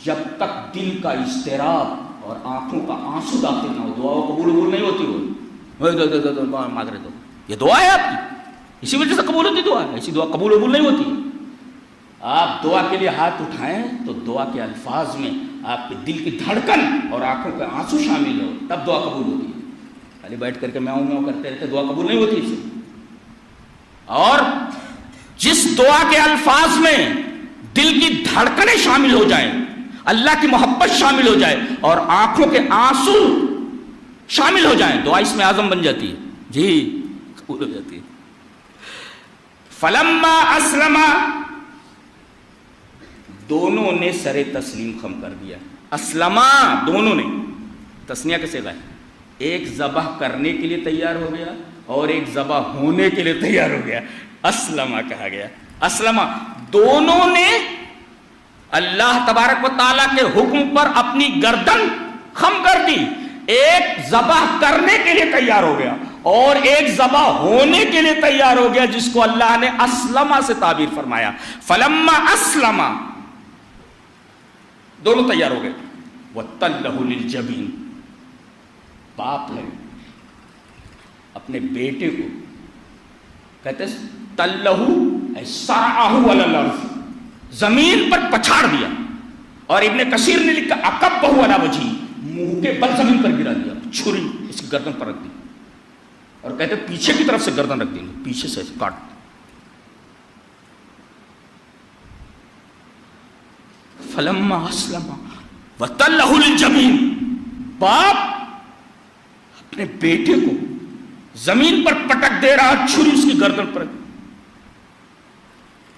جب تک دل کا اضطراب اور آنکھوں کا آنسو داخل نہ ہو، دعا قبول نہیں ہوتی. وہ مانگ رہے تو یہ دعا ہے آپ کی، اسی وجہ سے قبول ہوتی دعا. ایسی دعا قبول نہیں ہوتی. آپ دعا کے لیے ہاتھ اٹھائیں تو دعا کے الفاظ میں آپ کے دل کی دھڑکن اور آنکھوں کے آنسو شامل ہو، تب دعا قبول ہوتی ہے. خالی بیٹھ کر کے میاؤں کرتے رہتے دعا قبول نہیں ہوتی اس سے. اور جس دعا کے الفاظ میں دل کی دھڑکنیں شامل ہو جائیں، اللہ کی محبت شامل ہو جائے اور آنکھوں کے آنسو شامل ہو جائیں، دعا اس میں اعظم بن جاتی ہے. جی قبول ہو جاتی ہے. فلما اسلما، دونوں نے سر تسلیم خم کر دیا. اسلما، دونوں نے. تسنیہ کیسے گئے؟ ایک ذبح کرنے کے لیے تیار ہو گیا اور ایک ذبح ہونے کے لیے تیار ہو گیا. اسلمہ کہا گیا. اسلمہ، دونوں نے اللہ تبارک و تعالیٰ کے حکم پر اپنی گردن خم کر دی. ایک ذبح کرنے کے لیے تیار ہو گیا اور ایک ذبح ہونے کے لیے تیار ہو گیا، جس کو اللہ نے اسلمہ سے تعبیر فرمایا. فلما اسلمہ، دونوں تیار ہو گئے. وَتَلَّهُ لِلْجَبِينِ، باپ نے اپنے بیٹے کو کہتے تَلَّهُ سَرَعَهُ عَلَى الْأَرْضِ، زمین پر پچھاڑ دیا. اور ابن کثیر نے لکھا اَكَبَّهُ عَلَى وَجْهِهِ، منہ کے بل زمین پر گرا دیا، چھری اس کی گردن پر رکھ دی. اور کہتے پیچھے کی طرف سے گردن رکھ دیں گے، پیچھے سے کاٹ. فلما اسلم وتلہ للجبین، باپ اپنے بیٹے کو زمین پر پٹک دے رہا، چھری اس کی گردن پر.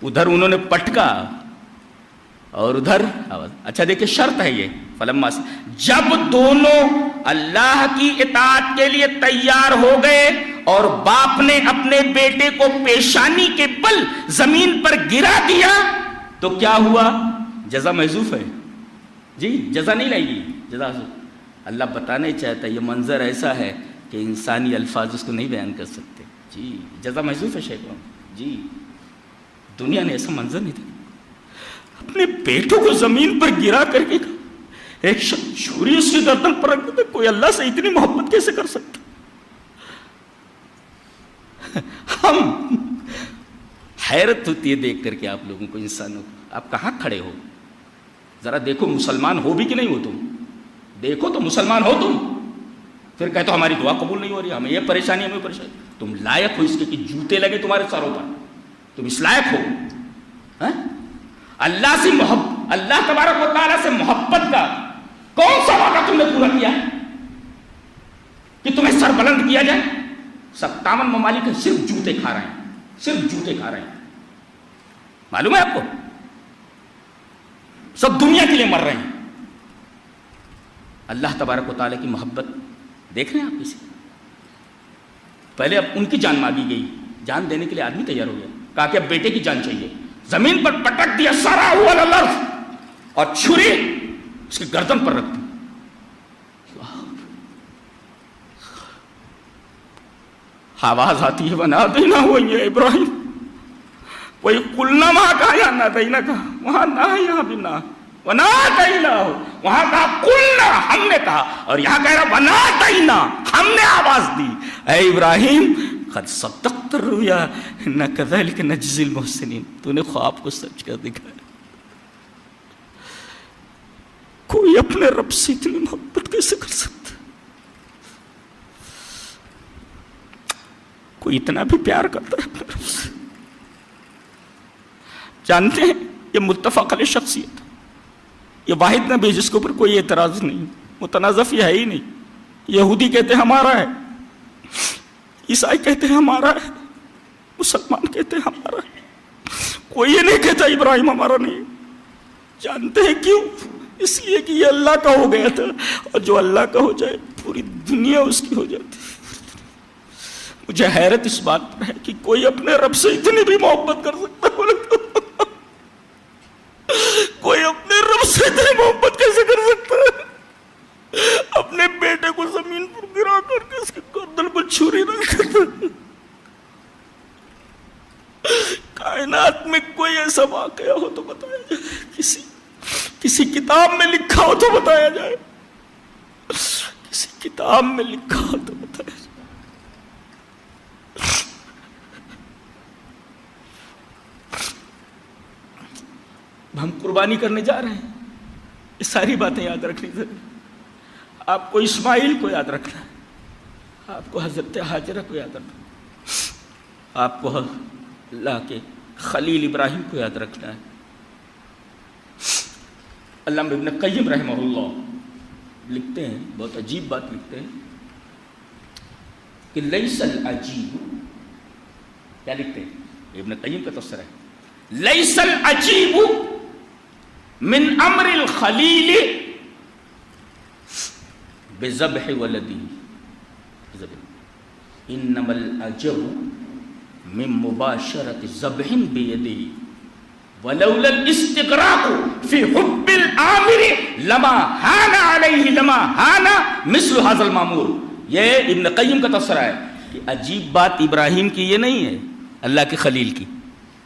ادھر انہوں نے پٹکا اور ادھر آواز. اچھا دیکھیں شرط ہے یہ. فلما، جب دونوں اللہ کی اطاعت کے لیے تیار ہو گئے اور باپ نے اپنے بیٹے کو پیشانی کے بل زمین پر گرا دیا تو کیا ہوا؟ جزا محذوف ہے. جی جزا نہیں لائے گی، جزا. اللہ بتانا ہی چاہتا ہے یہ منظر ایسا ہے کہ انسانی الفاظ اس کو نہیں بیان کر سکتے. جی جزا محذوف ہے شیخوں. جی دنیا نے ایسا منظر نہیں دیکھا. اپنے بیٹوں کو زمین پر گرا کر کے ایک چھری اس کی گردن پر رکھ دیتے. کوئی اللہ سے اتنی محبت کیسے کر سکتا؟ ہم حیرت ہوتی ہے دیکھ کر کے آپ لوگوں کو، انسانوں کو. آپ کہاں کھڑے ہو؟ ذرا دیکھو مسلمان ہو بھی کہ نہیں ہو تم. دیکھو تو مسلمان ہو تم. پھر کہتے ہو ہماری دعا قبول نہیں ہو رہی، ہمیں یہ پریشانی، ہمیں پریشانی. تم لائق ہو اس کے کہ جوتے لگے تمہارے سروں پر. تم اس لائق ہو. اللہ سے محبت، اللہ تبارک و تعالیٰ سے محبت کا کون سا وعدہ تم نے پورا کیا کہ تمہیں سر بلند کیا جائے؟ 57 ممالک صرف جوتے کھا رہے ہیں، صرف جوتے کھا رہے ہیں. معلوم ہے آپ کو؟ سب دنیا کے لیے مر رہے ہیں. اللہ تبارک و تعالیٰ کی محبت دیکھ رہے ہیں آپ کسی؟ پہلے اب ان کی جان مانگی گئی، جان دینے کے لیے آدمی تیار ہو گیا. کہا کہ اب بیٹے کی جان چاہیے. زمین پر پٹک دیا سارا ہوا الارض اور چھری اس کی گردن پر رکھ دی. آواز آتی ہے بنا دینا ہوئی ہے ابراہیم. وہی کلنا وہاں کہا یا نہ دینا کہا، وہاں نہ یہاں بھی نہ. ونا دینا ہو وہاں کہا کلنا ہم نے کہا، اور یہاں کہہ رہا ونا دینا ہم نے آواز دی. اے ابراہیم قد صدقت الرؤیا انا كذلك نجزي المحسنين، تو نے خواب کو سچ کر دکھایا. کوئی اپنے رب سے اتنی محبت کیسے کر سکتا؟ کوئی اتنا بھی پیار کرتا ہے اپنے رب سے؟ جانتے ہیں یہ متفق علیہ شخصیت، یہ واحد نبی جس کے اوپر کوئی اعتراض نہیں، متنازع فی ہے ہی نہیں۔ یہودی کہتے ہیں ہمارا ہے، عیسائی کہتے ہیں ہمارا ہے، مسلمان کہتے ہیں ہمارا ہے، کوئی یہ نہیں کہتا ابراہیم ہمارا نہیں۔ جانتے ہیں کیوں؟ اس لیے کہ یہ اللہ کا ہو گیا تھا، اور جو اللہ کا ہو جائے پوری دنیا اس کی ہو جاتی۔ مجھے حیرت اس بات پر ہے کہ کوئی اپنے رب سے اتنی بھی محبت کر سکتا ہے، کوئی اپنے رب سے اتنی محبت کیسے کر سکتا ہے؟ اپنے بیٹے کو زمین پر گرا کر کے اس کے گردن پر چھری رکھ کر۔ کائنات میں کوئی ایسا واقعہ ہو تو بتایا جائے، کسی کتاب میں لکھا ہو تو بتایا جائے، کسی کتاب میں لکھا ہو تو بتایا جائے۔ ہم قربانی کرنے جا رہے ہیں، یہ ساری باتیں یاد رکھنی ضروری۔ آپ کو اسماعیل کو یاد رکھنا ہے، آپ کو حضرت ہاجرہ کو یاد رکھنا ہے، آپ کو اللہ کے خلیل ابراہیم کو یاد رکھنا ہے۔ علامہ ابن قیم رحمہ اللہ لکھتے ہیں، بہت عجیب بات لکھتے ہیں کہ لیس العجیب، کیا لکھتے ہیں؟ ابن قیم کا تفسیر ہے، لیس العجیب من امر الخلیل بذبح ولدی، انما العجب من مباشرت ذبح بیدہ ولولا الاستغراق فی حب العامر لما ہان علیہ لما ہان مثل هذا المامور۔ یہ ابن قیم کا تفسیر ہے کہ عجیب بات ابراہیم کی یہ نہیں ہے، اللہ کے خلیل کی،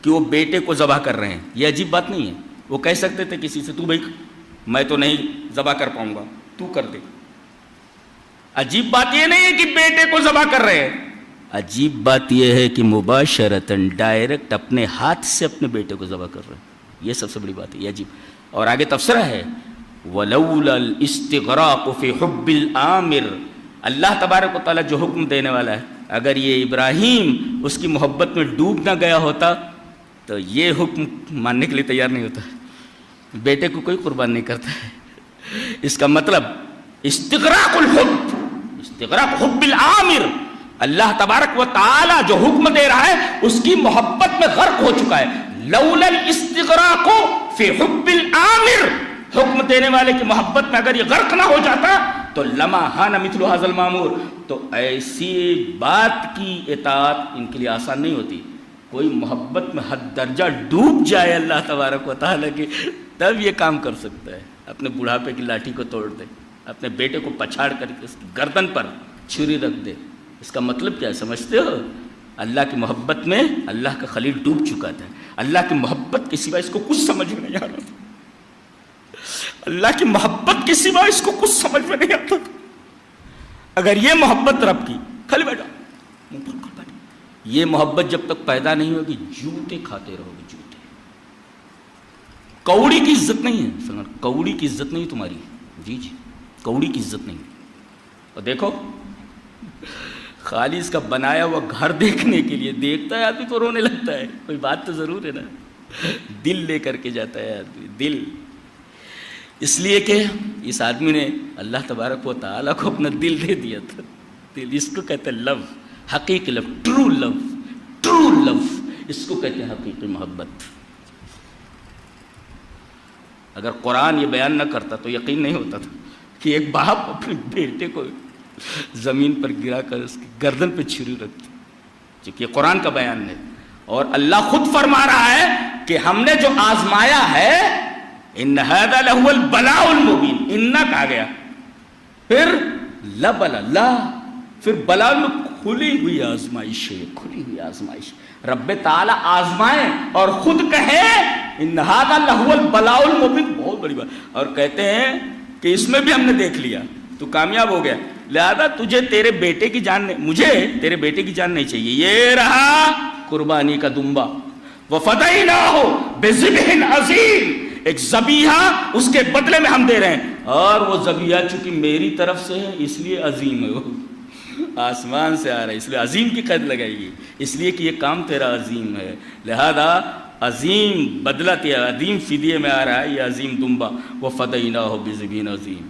کہ وہ بیٹے کو ذبح کر رہے ہیں، یہ عجیب بات نہیں ہے۔ وہ کہہ سکتے تھے کسی سے، تو بھائی میں تو نہیں ذبح کر پاؤں گا، تو کر دے۔ عجیب بات یہ نہیں ہے کہ بیٹے کو ذبح کر رہے ہیں، عجیب بات یہ ہے کہ مباشرتاً ڈائریکٹ اپنے ہاتھ سے اپنے بیٹے کو ذبح کر رہے ہیں، یہ سب سے بڑی بات ہے، یہ عجیب۔ اور آگے تفسیرہ ہے وَلَوْلَا الْإِسْتِغْرَاقُ فِي حُبِّ الْآمِرِ، اللہ تبارک و تعالیٰ جو حکم دینے والا ہے، اگر یہ ابراہیم اس کی محبت میں ڈوب نہ گیا ہوتا تو یہ حکم ماننے کے لیے تیار نہیں ہوتا، بیٹے کو کوئی قربان نہیں کرتا ہے۔ اس کا مطلب استغراق الحب، استغراق حب العامر، اللہ تبارک و تعالی جو حکم دے رہا ہے اس کی محبت میں غرق ہو چکا ہے۔ لولا الاستغراق فی حب العامر، حکم دینے والے کی محبت میں اگر یہ غرق نہ ہو جاتا تو لما ہان مثل هذا المامور، تو ایسی بات کی اطاعت ان کے لیے آسان نہیں ہوتی۔ کوئی محبت میں حد درجہ ڈوب جائے اللہ تبارک و تعالی کی، تب یہ کام کر سکتا ہے، اپنے بڑھاپے کی لاٹھی کو توڑ دے، اپنے بیٹے کو پچھاڑ کر کے اس کی گردن پر چھری رکھ دے۔ اس کا مطلب کیا ہے سمجھتے ہو؟ اللہ کی محبت میں اللہ کا خلیل ڈوب چکا تھا، اللہ کی محبت کے سوا اس کو کچھ سمجھ میں نہیں آ رہا تھا، اللہ کی محبت کے سوا اس کو کچھ سمجھ میں نہیں آتا تھا۔ اگر یہ محبت رب کی، کھلے بیٹھا منہ پر کھل بیٹھا، یہ محبت جب تک پیدا نہیں ہوگی جوتے کھاتے رہو گے، جوتے۔ کوڑی کی عزت نہیں ہے، کوڑی کی عزت نہیں تمہاری، جی کوڑی کی عزت نہیں۔ اور دیکھو خالی اس کا بنایا ہوا گھر دیکھنے کے لیے دیکھتا ہے آدمی تو رونے لگتا ہے، کوئی بات تو ضرور ہے نا، دل لے کر کے جاتا ہے آدمی، دل، اس لیے کہ اس آدمی نے اللہ تبارک و تعالیٰ کو اپنا دل دے دیا تھا۔ دل اس کو کہتے ہیں لو، حقیقی لو، ٹرو لو، ٹرو لو، اس کو کہتے ہیں حقیقی محبت۔ اگر قرآن یہ بیان نہ کرتا تو یقین نہیں ہوتا تھا کہ ایک باپ اپنے بیٹے کو زمین پر گرا کر اس کی گردن پہ چھری رکھتی، چونکہ یہ قرآن کا بیان ہے۔ اور اللہ خود فرما رہا ہے کہ ہم نے جو آزمایا ہے، ان ھذا لہو البلاء المبین، انّا کہا گیا، پھر لبلا لا، پھر بلا میں کھلی ہوئی آزمائش ہے، کھلی ہوئی آزمائش۔ رب تعالیٰ آزمائے اور خود کہے ان ھذا لہو البلاء المبین، بہت بڑی بات۔ اور کہتے ہیں کہ اس میں بھی ہم نے دیکھ لیا، تو کامیاب ہو گیا، لہذا تجھے تیرے بیٹے کی جان نہیں، مجھے تیرے بیٹے کی جان نہیں چاہیے، یہ رہا قربانی کا دمبا۔ وَفَدَيْنَاهُ بِذِبْحٍ عَظِيمٍ، ایک ذبیحہ اس کے بدلے میں ہم دے رہے ہیں، اور وہ ذبیحہ چونکہ میری طرف سے ہے اس لیے عظیم ہے، وہ آسمان سے آ رہا ہے اس لیے عظیم کی قید لگائی گی، اس لیے کہ یہ کام تیرا عظیم ہے، لہذا عظیم بدلت یا عظیم فدیے میں آ رہا ہے یہ عظیم دمبا، وَفَدَيْنَاهُ بِذِبْحٍ عَظِيمٍ۔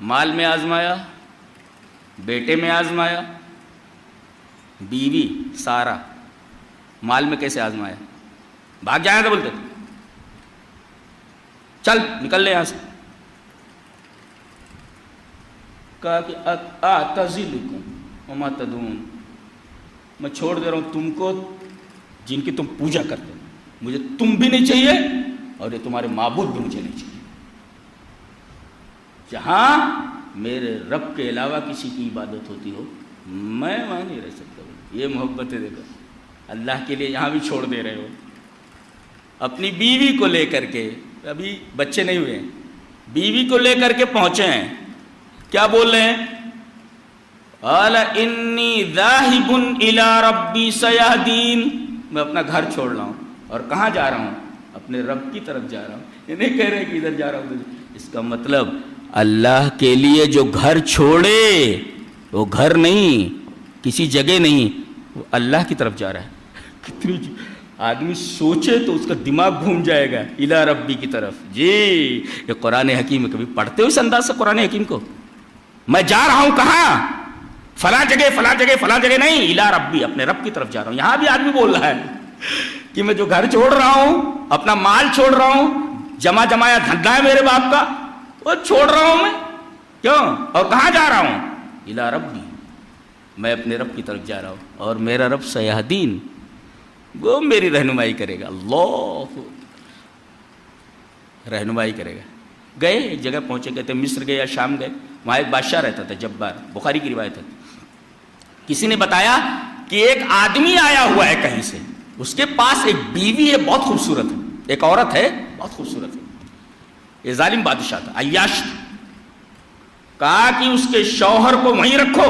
مال میں آزمایا، بیٹے میں آزمایا، بیوی سارا مال میں کیسے آزمایا؟ بھاگ جائیں تو بولتے چل نکل لے یہاں سے، کہا کہ اعتزلکم وما تدعون، میں چھوڑ دے رہا ہوں تم کو جن کی تم پوجا کرتے ہو، مجھے تم بھی نہیں چاہیے اور یہ تمہارے معبود بھی مجھے نہیں چاہیے، جہاں میرے رب کے علاوہ کسی کی عبادت ہوتی ہو میں وہاں نہیں رہ سکتا۔ یہ محبت ہے، دیکھو اللہ کے لیے یہاں بھی چھوڑ دے رہے ہو، اپنی بیوی کو لے کر کے، ابھی بچے نہیں ہوئے ہیں، بیوی کو لے کر کے پہنچے ہیں، کیا بول رہے ہیں؟ قال انی ذاہب الی ربی سیہدین، میں اپنا گھر چھوڑ رہا ہوں اور کہاں جا رہا ہوں؟ اپنے رب کی طرف جا رہا ہوں۔ یہ نہیں کہہ رہے کہ ادھر جا رہا ہوں، اس کا مطلب اللہ کے لیے جو گھر چھوڑے وہ گھر نہیں، کسی جگہ نہیں، وہ اللہ کی طرف جا رہا ہے۔ کتنی آدمی سوچے تو اس کا دماغ گھوم جائے گا، الی ربی کی طرف۔ جی یہ قرآن حکیم، کبھی پڑھتے ہو اس انداز سے قرآن حکیم کو؟ میں جا رہا ہوں کہاں؟ فلاں جگہ فلاں جگہ فلاں جگہ نہیں، الی ربی، اپنے رب کی طرف جا رہا ہوں۔ یہاں بھی آدمی بول رہا ہے کہ میں جو گھر چھوڑ رہا ہوں، اپنا مال چھوڑ رہا ہوں، جمع جمایا دھندا ہے میرے باپ کا، وہ چھوڑ رہا ہوں میں، کیوں؟ اور کہاں جا رہا ہوں؟ الی ربی، میں اپنے رب کی طرف جا رہا ہوں، اور میرا رب سیہدین، وہ میری رہنمائی کرے گا، اللہ رہنمائی کرے گا۔ گئے ایک جگہ پہنچے، کہتے مصر گئے یا شام گئے، وہاں ایک بادشاہ رہتا تھا جبار، بخاری کی روایت ہے۔ کسی نے بتایا کہ ایک آدمی آیا ہوا ہے کہیں سے، اس کے پاس ایک بیوی ہے بہت خوبصورت ہے، ایک عورت ہے بہت خوبصورت ہے، یہ ظالم بادشاہ تھا، عیاش تھا۔ کہا کہ اس کے شوہر کو وہیں رکھو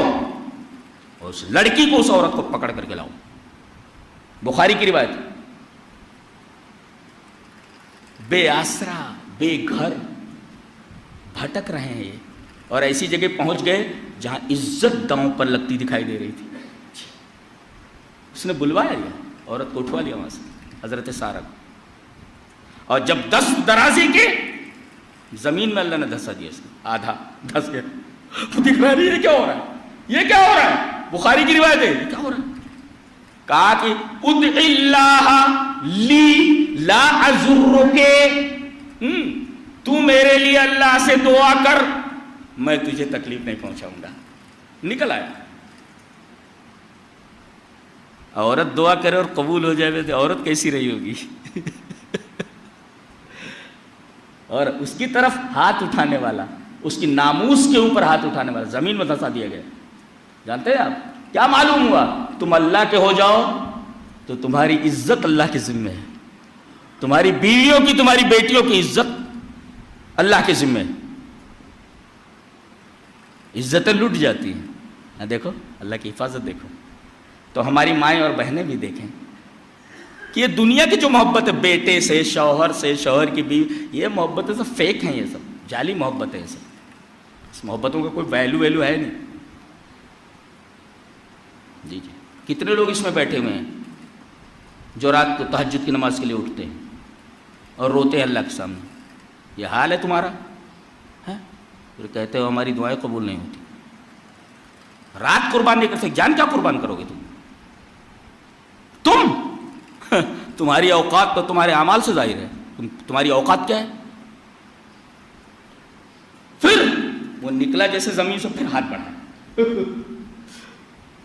اور اس لڑکی کو، اس عورت کو پکڑ کر کے لاؤ، بخاری کی روایت۔ بے آسرا، بے گھر بھٹک رہے ہیں یہ، اور ایسی جگہ پہنچ گئے جہاں عزت داؤں پر لگتی دکھائی دے رہی تھی۔ اس نے بلوایا یہ عورت کو، اٹھوا لیا وہاں سے، حضرت سارہ کو، اور جب دست درازی کی زمین میں اللہ نے دھسا دیا، اس نے آدھا دھس گیا۔ وہ دکھ رہا ہے یہ کیا ہو رہا ہے، یہ کیا ہو رہا ہے؟ بخاری کی روایت ہے، یہ کیا ہو رہا ہے؟ کہا کہ ادع اللہ لی لا اضرک، تو میرے لیے اللہ سے دعا کر، میں تجھے تکلیف نہیں پہنچاؤں گا۔ نکل آیا۔ عورت دعا کرے اور قبول ہو جائے تو عورت کیسی رہی ہوگی؟ اور اس کی طرف ہاتھ اٹھانے والا، اس کی ناموس کے اوپر ہاتھ اٹھانے والا زمین میں دھسا دیا گیا۔ جانتے ہیں آپ کیا معلوم ہوا؟ تم اللہ کے ہو جاؤ تو تمہاری عزت اللہ کے ذمہ ہے، تمہاری بیویوں کی، تمہاری بیٹیوں کی عزت اللہ کے ذمہ ہے، عزتیں لٹ جاتی ہیں۔ دیکھو اللہ کی حفاظت دیکھو۔ تو ہماری مائیں اور بہنیں بھی دیکھیں کہ یہ دنیا کی جو محبت ہے، بیٹے سے، شوہر سے، شوہر کی بیوی، یہ محبتیں سب فیک ہیں، یہ سب جعلی محبت ہے، یہ سب، اس محبتوں کا کوئی ویلو ہے نہیں۔ جی جی، کتنے لوگ اس میں بیٹھے ہوئے ہیں جو رات کو تہجد کی نماز کے لیے اٹھتے ہیں اور روتے ہیں اللہ کے سامنے، یہ حال ہے تمہارا؟ پھر کہتے ہو ہماری دعائیں قبول نہیں ہوتی، رات قربان نہیں کر سکتے، جان کیا قربان کرو گے تم؟ تمہاری اوقات تو تمہارے اعمال سے ظاہر ہے، تمہاری اوقات کیا ہے؟ پھر وہ نکلا جیسے زمین سے، پھر ہاتھ بڑھا،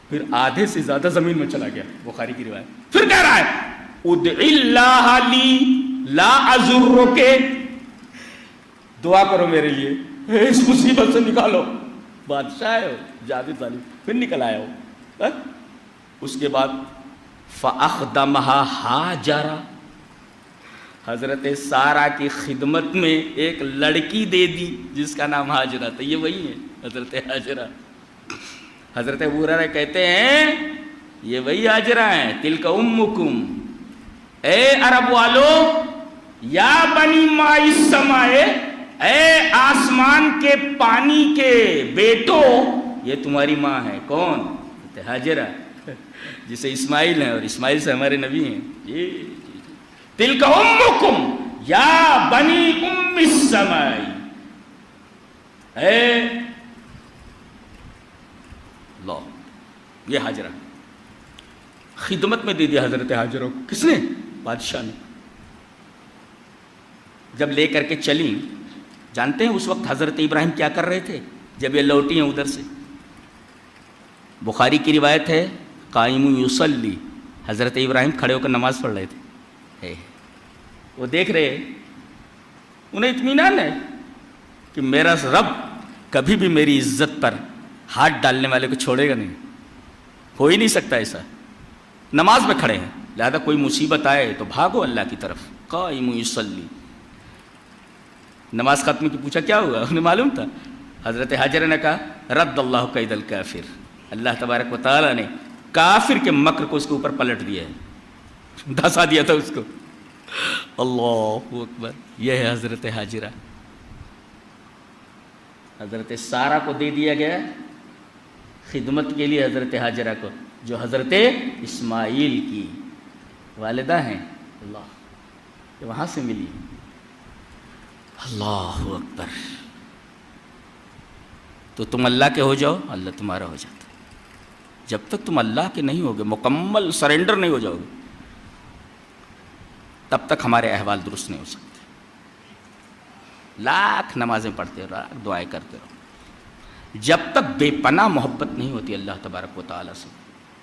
پھر آدھے سے زیادہ زمین میں چلا گیا، بخاری کی روایت۔ پھر کہہ رہا ہے ادع اللہ لی لا اضرک، دعا کرو میرے لیے، اس مصیبت سے نکالو۔ بادشاہ ہے جابر ظالم، پھر نکل آیا ہو۔ اس کے بعد فَأَخْدَمَهَا ہاجرہ، حضرت سارہ کی خدمت میں ایک لڑکی دے دی جس کا نام ہاجرہ تھا، یہ وہی ہے حضرت ہاجرہ۔ حضرت ابو ہریرہ کہتے ہیں یہ وہی ہاجرہ ہیں، تلک امکم، اے عرب والو، یا بنی ماء السماء، اے آسمان کے پانی کے بیٹو، یہ تمہاری ماں ہے۔ کون؟ حضرت ہاجرہ جسے اسماعیل ہیں اور اسماعیل سے ہمارے نبی ہیں. جی تلک امکم یا بنی ام السماء، اے اللہ، یہ ہاجرہ خدمت میں دے دیا حضرت ہاجرہ کو. کس نے؟ بادشاہ نے. جب لے کر کے چلیں، جانتے ہیں اس وقت حضرت ابراہیم کیا کر رہے تھے جب یہ لوٹی ہیں ادھر سے؟ بخاری کی روایت ہے قائم یصلی، حضرت ابراہیم کھڑے ہو کر نماز پڑھ رہے تھے. وہ دیکھ رہے، انہیں اطمینان ہے کہ میرا رب کبھی بھی میری عزت پر ہاتھ ڈالنے والے کو چھوڑے گا نہیں، ہو ہی نہیں سکتا ایسا. نماز میں کھڑے ہیں، لہذا کوئی مصیبت آئے تو بھاگو اللہ کی طرف. قائم یصلی. نماز ختم کی، پوچھا کیا ہوا؟ انہیں معلوم تھا. حضرت ہاجرہ نے کہا رد اللہ کید الکافر، اللہ تبارک و تعالیٰ نے کافر کے مکر کو اس کے اوپر پلٹ دیا ہے، دھسا دیا تھا اس کو. اللہ اکبر. یہ ہے حضرت ہاجرہ. حضرت سارہ کو دے دیا گیا خدمت کے لیے، حضرت ہاجرہ کو جو حضرت اسماعیل کی والدہ ہیں. اللہ، یہ وہاں سے ملی. اللہ اکبر. تو تم اللہ کے ہو جاؤ، اللہ تمہارا ہو جاتا. جب تک تم اللہ کے نہیں ہوگے، مکمل سرنڈر نہیں ہو جاؤ گے، تب تک ہمارے احوال درست نہیں ہو سکتے. لاکھ نمازیں پڑھتے رہو، لاکھ دعائیں کرتے رہو، جب تک بے پناہ محبت نہیں ہوتی اللہ تبارک و تعالیٰ سے،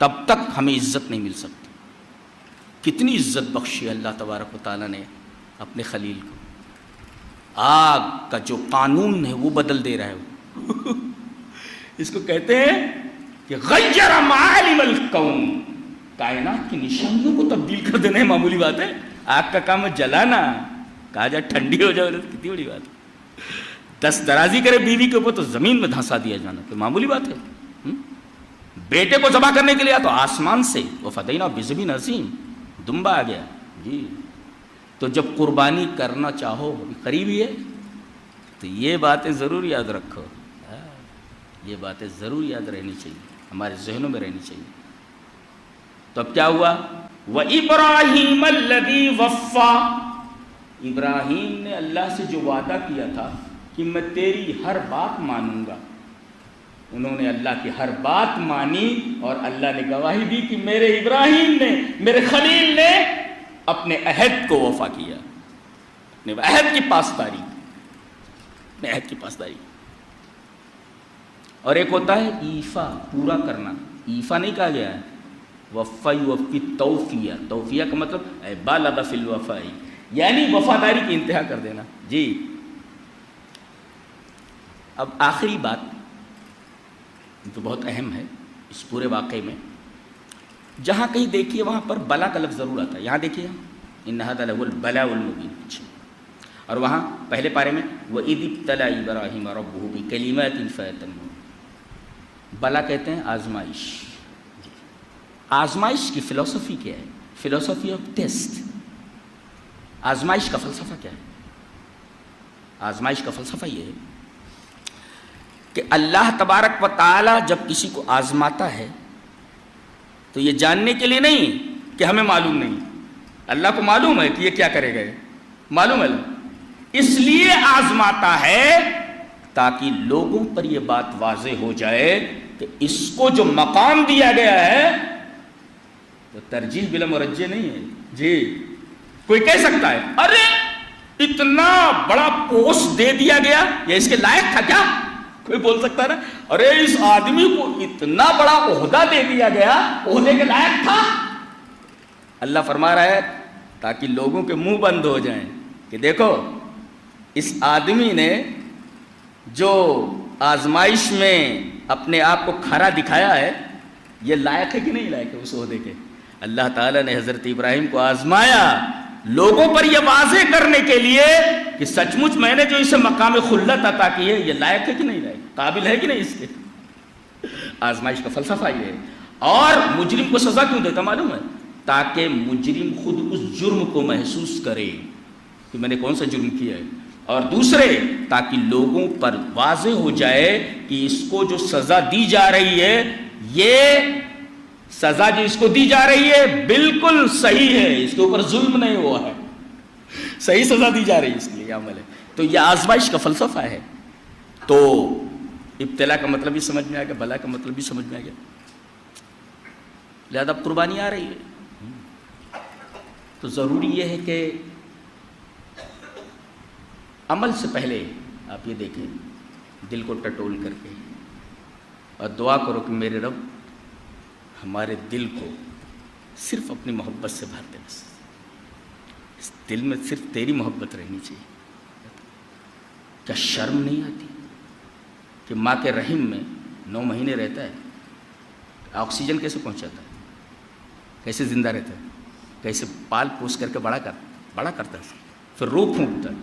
تب تک ہمیں عزت نہیں مل سکتی. کتنی عزت بخشی اللہ تبارک و تعالیٰ نے اپنے خلیل کو. آگ کا جو قانون ہے وہ بدل دے رہا ہے. اس کو کہتے ہیں کہ غیر معالم الکون، کائنات کی نشانیوں کو تبدیل کر دینا ہے. معمولی بات ہے؟ آگ کا کام ہے جلانا، کہا جائے ٹھنڈی ہو جائے، کتنی بڑی بات ہے. دست درازی کرے بیوی کے اوپر تو زمین میں دھنسا دیا جانا تو معمولی بات ہے. بیٹے کو ذبح کرنے کے لیے تو آسمان سے وہ فدینا بذبح عظیم دمبا آ گیا. جی تو جب قربانی کرنا چاہو قریب ہی ہے. تو یہ باتیں ضرور یاد رکھو، یہ باتیں ضرور یاد رہنی چاہیے، ہمارے ذہنوں میں رہنی چاہیے. تو اب کیا ہوا؟ وَإِبْرَاهِيمَ الَّذِي وَفَّى، ابراہیم نے اللہ سے جو وعدہ کیا تھا کہ میں تیری ہر بات مانوں گا، انہوں نے اللہ کی ہر بات مانی اور اللہ نے گواہی دی کہ میرے ابراہیم نے، میرے خلیل نے اپنے عہد کو وفا کیا، اپنے عہد کی پاسداری، اپنے عہد کی پاسداری. اور ایک ہوتا ہے ایفا، پورا کرنا. ایفا نہیں کہا گیا ہے، وفا یوفی توفیہ. توفیہ کا مطلب بالغ فی الوفاء، یعنی وفاداری کی انتہا کر دینا. جی اب آخری بات تو بہت اہم ہے اس پورے واقعے میں. جہاں کہیں دیکھیے وہاں پر بلا کا لفظ ضرور آتا ہے. یہاں دیکھیے ان ھذا لہو البلاء المبین، اور وہاں پہلے پارے میں وَإِذِ ابْتَلَىٰ إِبْرَاهِيمَ رَبُّهُ بِكَلِمَاتٍ فَأَتَمَّهُنَّ. بلا کہتے ہیں آزمائش. آزمائش کی فلسفی کیا ہے؟ فلسفی آف ٹیسٹ. آزمائش کا فلسفہ کیا ہے؟ آزمائش کا فلسفہ یہ ہے کہ اللہ تبارک و تعالی جب کسی کو آزماتا ہے تو یہ جاننے کے لیے نہیں کہ ہمیں معلوم نہیں، اللہ کو معلوم ہے کہ یہ کیا کرے گا، معلوم ہے، اس لیے آزماتا ہے تاکہ لوگوں پر یہ بات واضح ہو جائے کہ اس کو جو مقام دیا گیا ہے تو ترجیح بلا مرجح نہیں ہے. جی کوئی کہہ سکتا ہے ارے اتنا بڑا پوسٹ دے دیا گیا، یہ اس کے لائق تھا کیا؟ کوئی بول سکتا نا ارے اس آدمی کو اتنا بڑا عہدہ دے دیا گیا، عہدے کے لائق تھا؟ اللہ فرما رہا ہے تاکہ لوگوں کے منہ بند ہو جائیں کہ دیکھو اس آدمی نے جو آزمائش میں اپنے آپ کو کھڑا دکھایا ہے یہ لائق ہے کہ نہیں لائق ہے اس عہدے کے. اللہ تعالیٰ نے حضرت ابراہیم کو آزمایا لوگوں پر یہ واضح کرنے کے لیے کہ سچ مچ میں نے جو اسے مقام خلت عطا کی ہے یہ لائق ہے کہ نہیں لائق، قابل ہے کہ نہیں اس کے. آزمائش کا فلسفہ یہ ہے. اور مجرم کو سزا کیوں دیتا معلوم ہے؟ تاکہ مجرم خود اس جرم کو محسوس کرے کہ میں نے کون سا جرم کیا ہے، اور دوسرے تاکہ لوگوں پر واضح ہو جائے کہ اس کو جو سزا دی جا رہی ہے یہ سزا جو اس کو دی جا رہی ہے بالکل صحیح ہے، اس کے اوپر ظلم نہیں ہوا ہے، صحیح سزا دی جا رہی ہے، اس کے لیے عمل ہے. تو یہ آزمائش کا فلسفہ ہے. تو ابتلا کا مطلب بھی سمجھ میں آ گیا، بلا کا مطلب بھی سمجھ میں آ گیا. لہذا اب قربانی آ رہی ہے تو ضروری یہ ہے کہ عمل سے پہلے آپ یہ دیکھیں، دل کو ٹٹول کر کے اور دعا کرو کہ میرے رب ہمارے دل کو صرف اپنی محبت سے بھر دے. بس اس دل میں صرف تیری محبت رہنی چاہیے. کیا شرم نہیں آتی کہ ماں کے رحم میں 9 مہینے رہتا ہے، آکسیجن کیسے پہنچاتا ہے، کیسے زندہ رہتا ہے، کیسے پال پوس کر کے بڑا کرتا ہے، پھر روح پھونکتا ہے،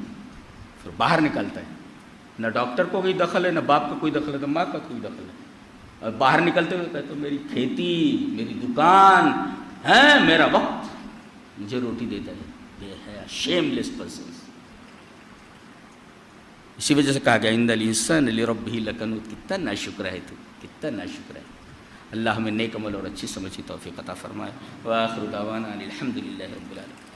پھر باہر نکالتا ہے. نہ ڈاکٹر کو کوئی دخل ہے، نہ باپ کا کوئی دخل ہے، نہ ماں کا کوئی دخل ہے. اور باہر نکلتے ہوئے کہتے میری کھیتی، میری دکان ہے، میرا وقت مجھے روٹی دیتا ہے. یہ ہے شیم لیس پرسنس. اسی وجہ سے کہا گیا ان الانسان لربہ لکنود. کتنا ناشکر ہے تو، کتنا ناشکر ہے. اللہ ہمیں نیک عمل اور اچھی سمجھ کی توفیق عطا فرمائے. وآخر دعوانا ان الحمد للہ رب العالمین.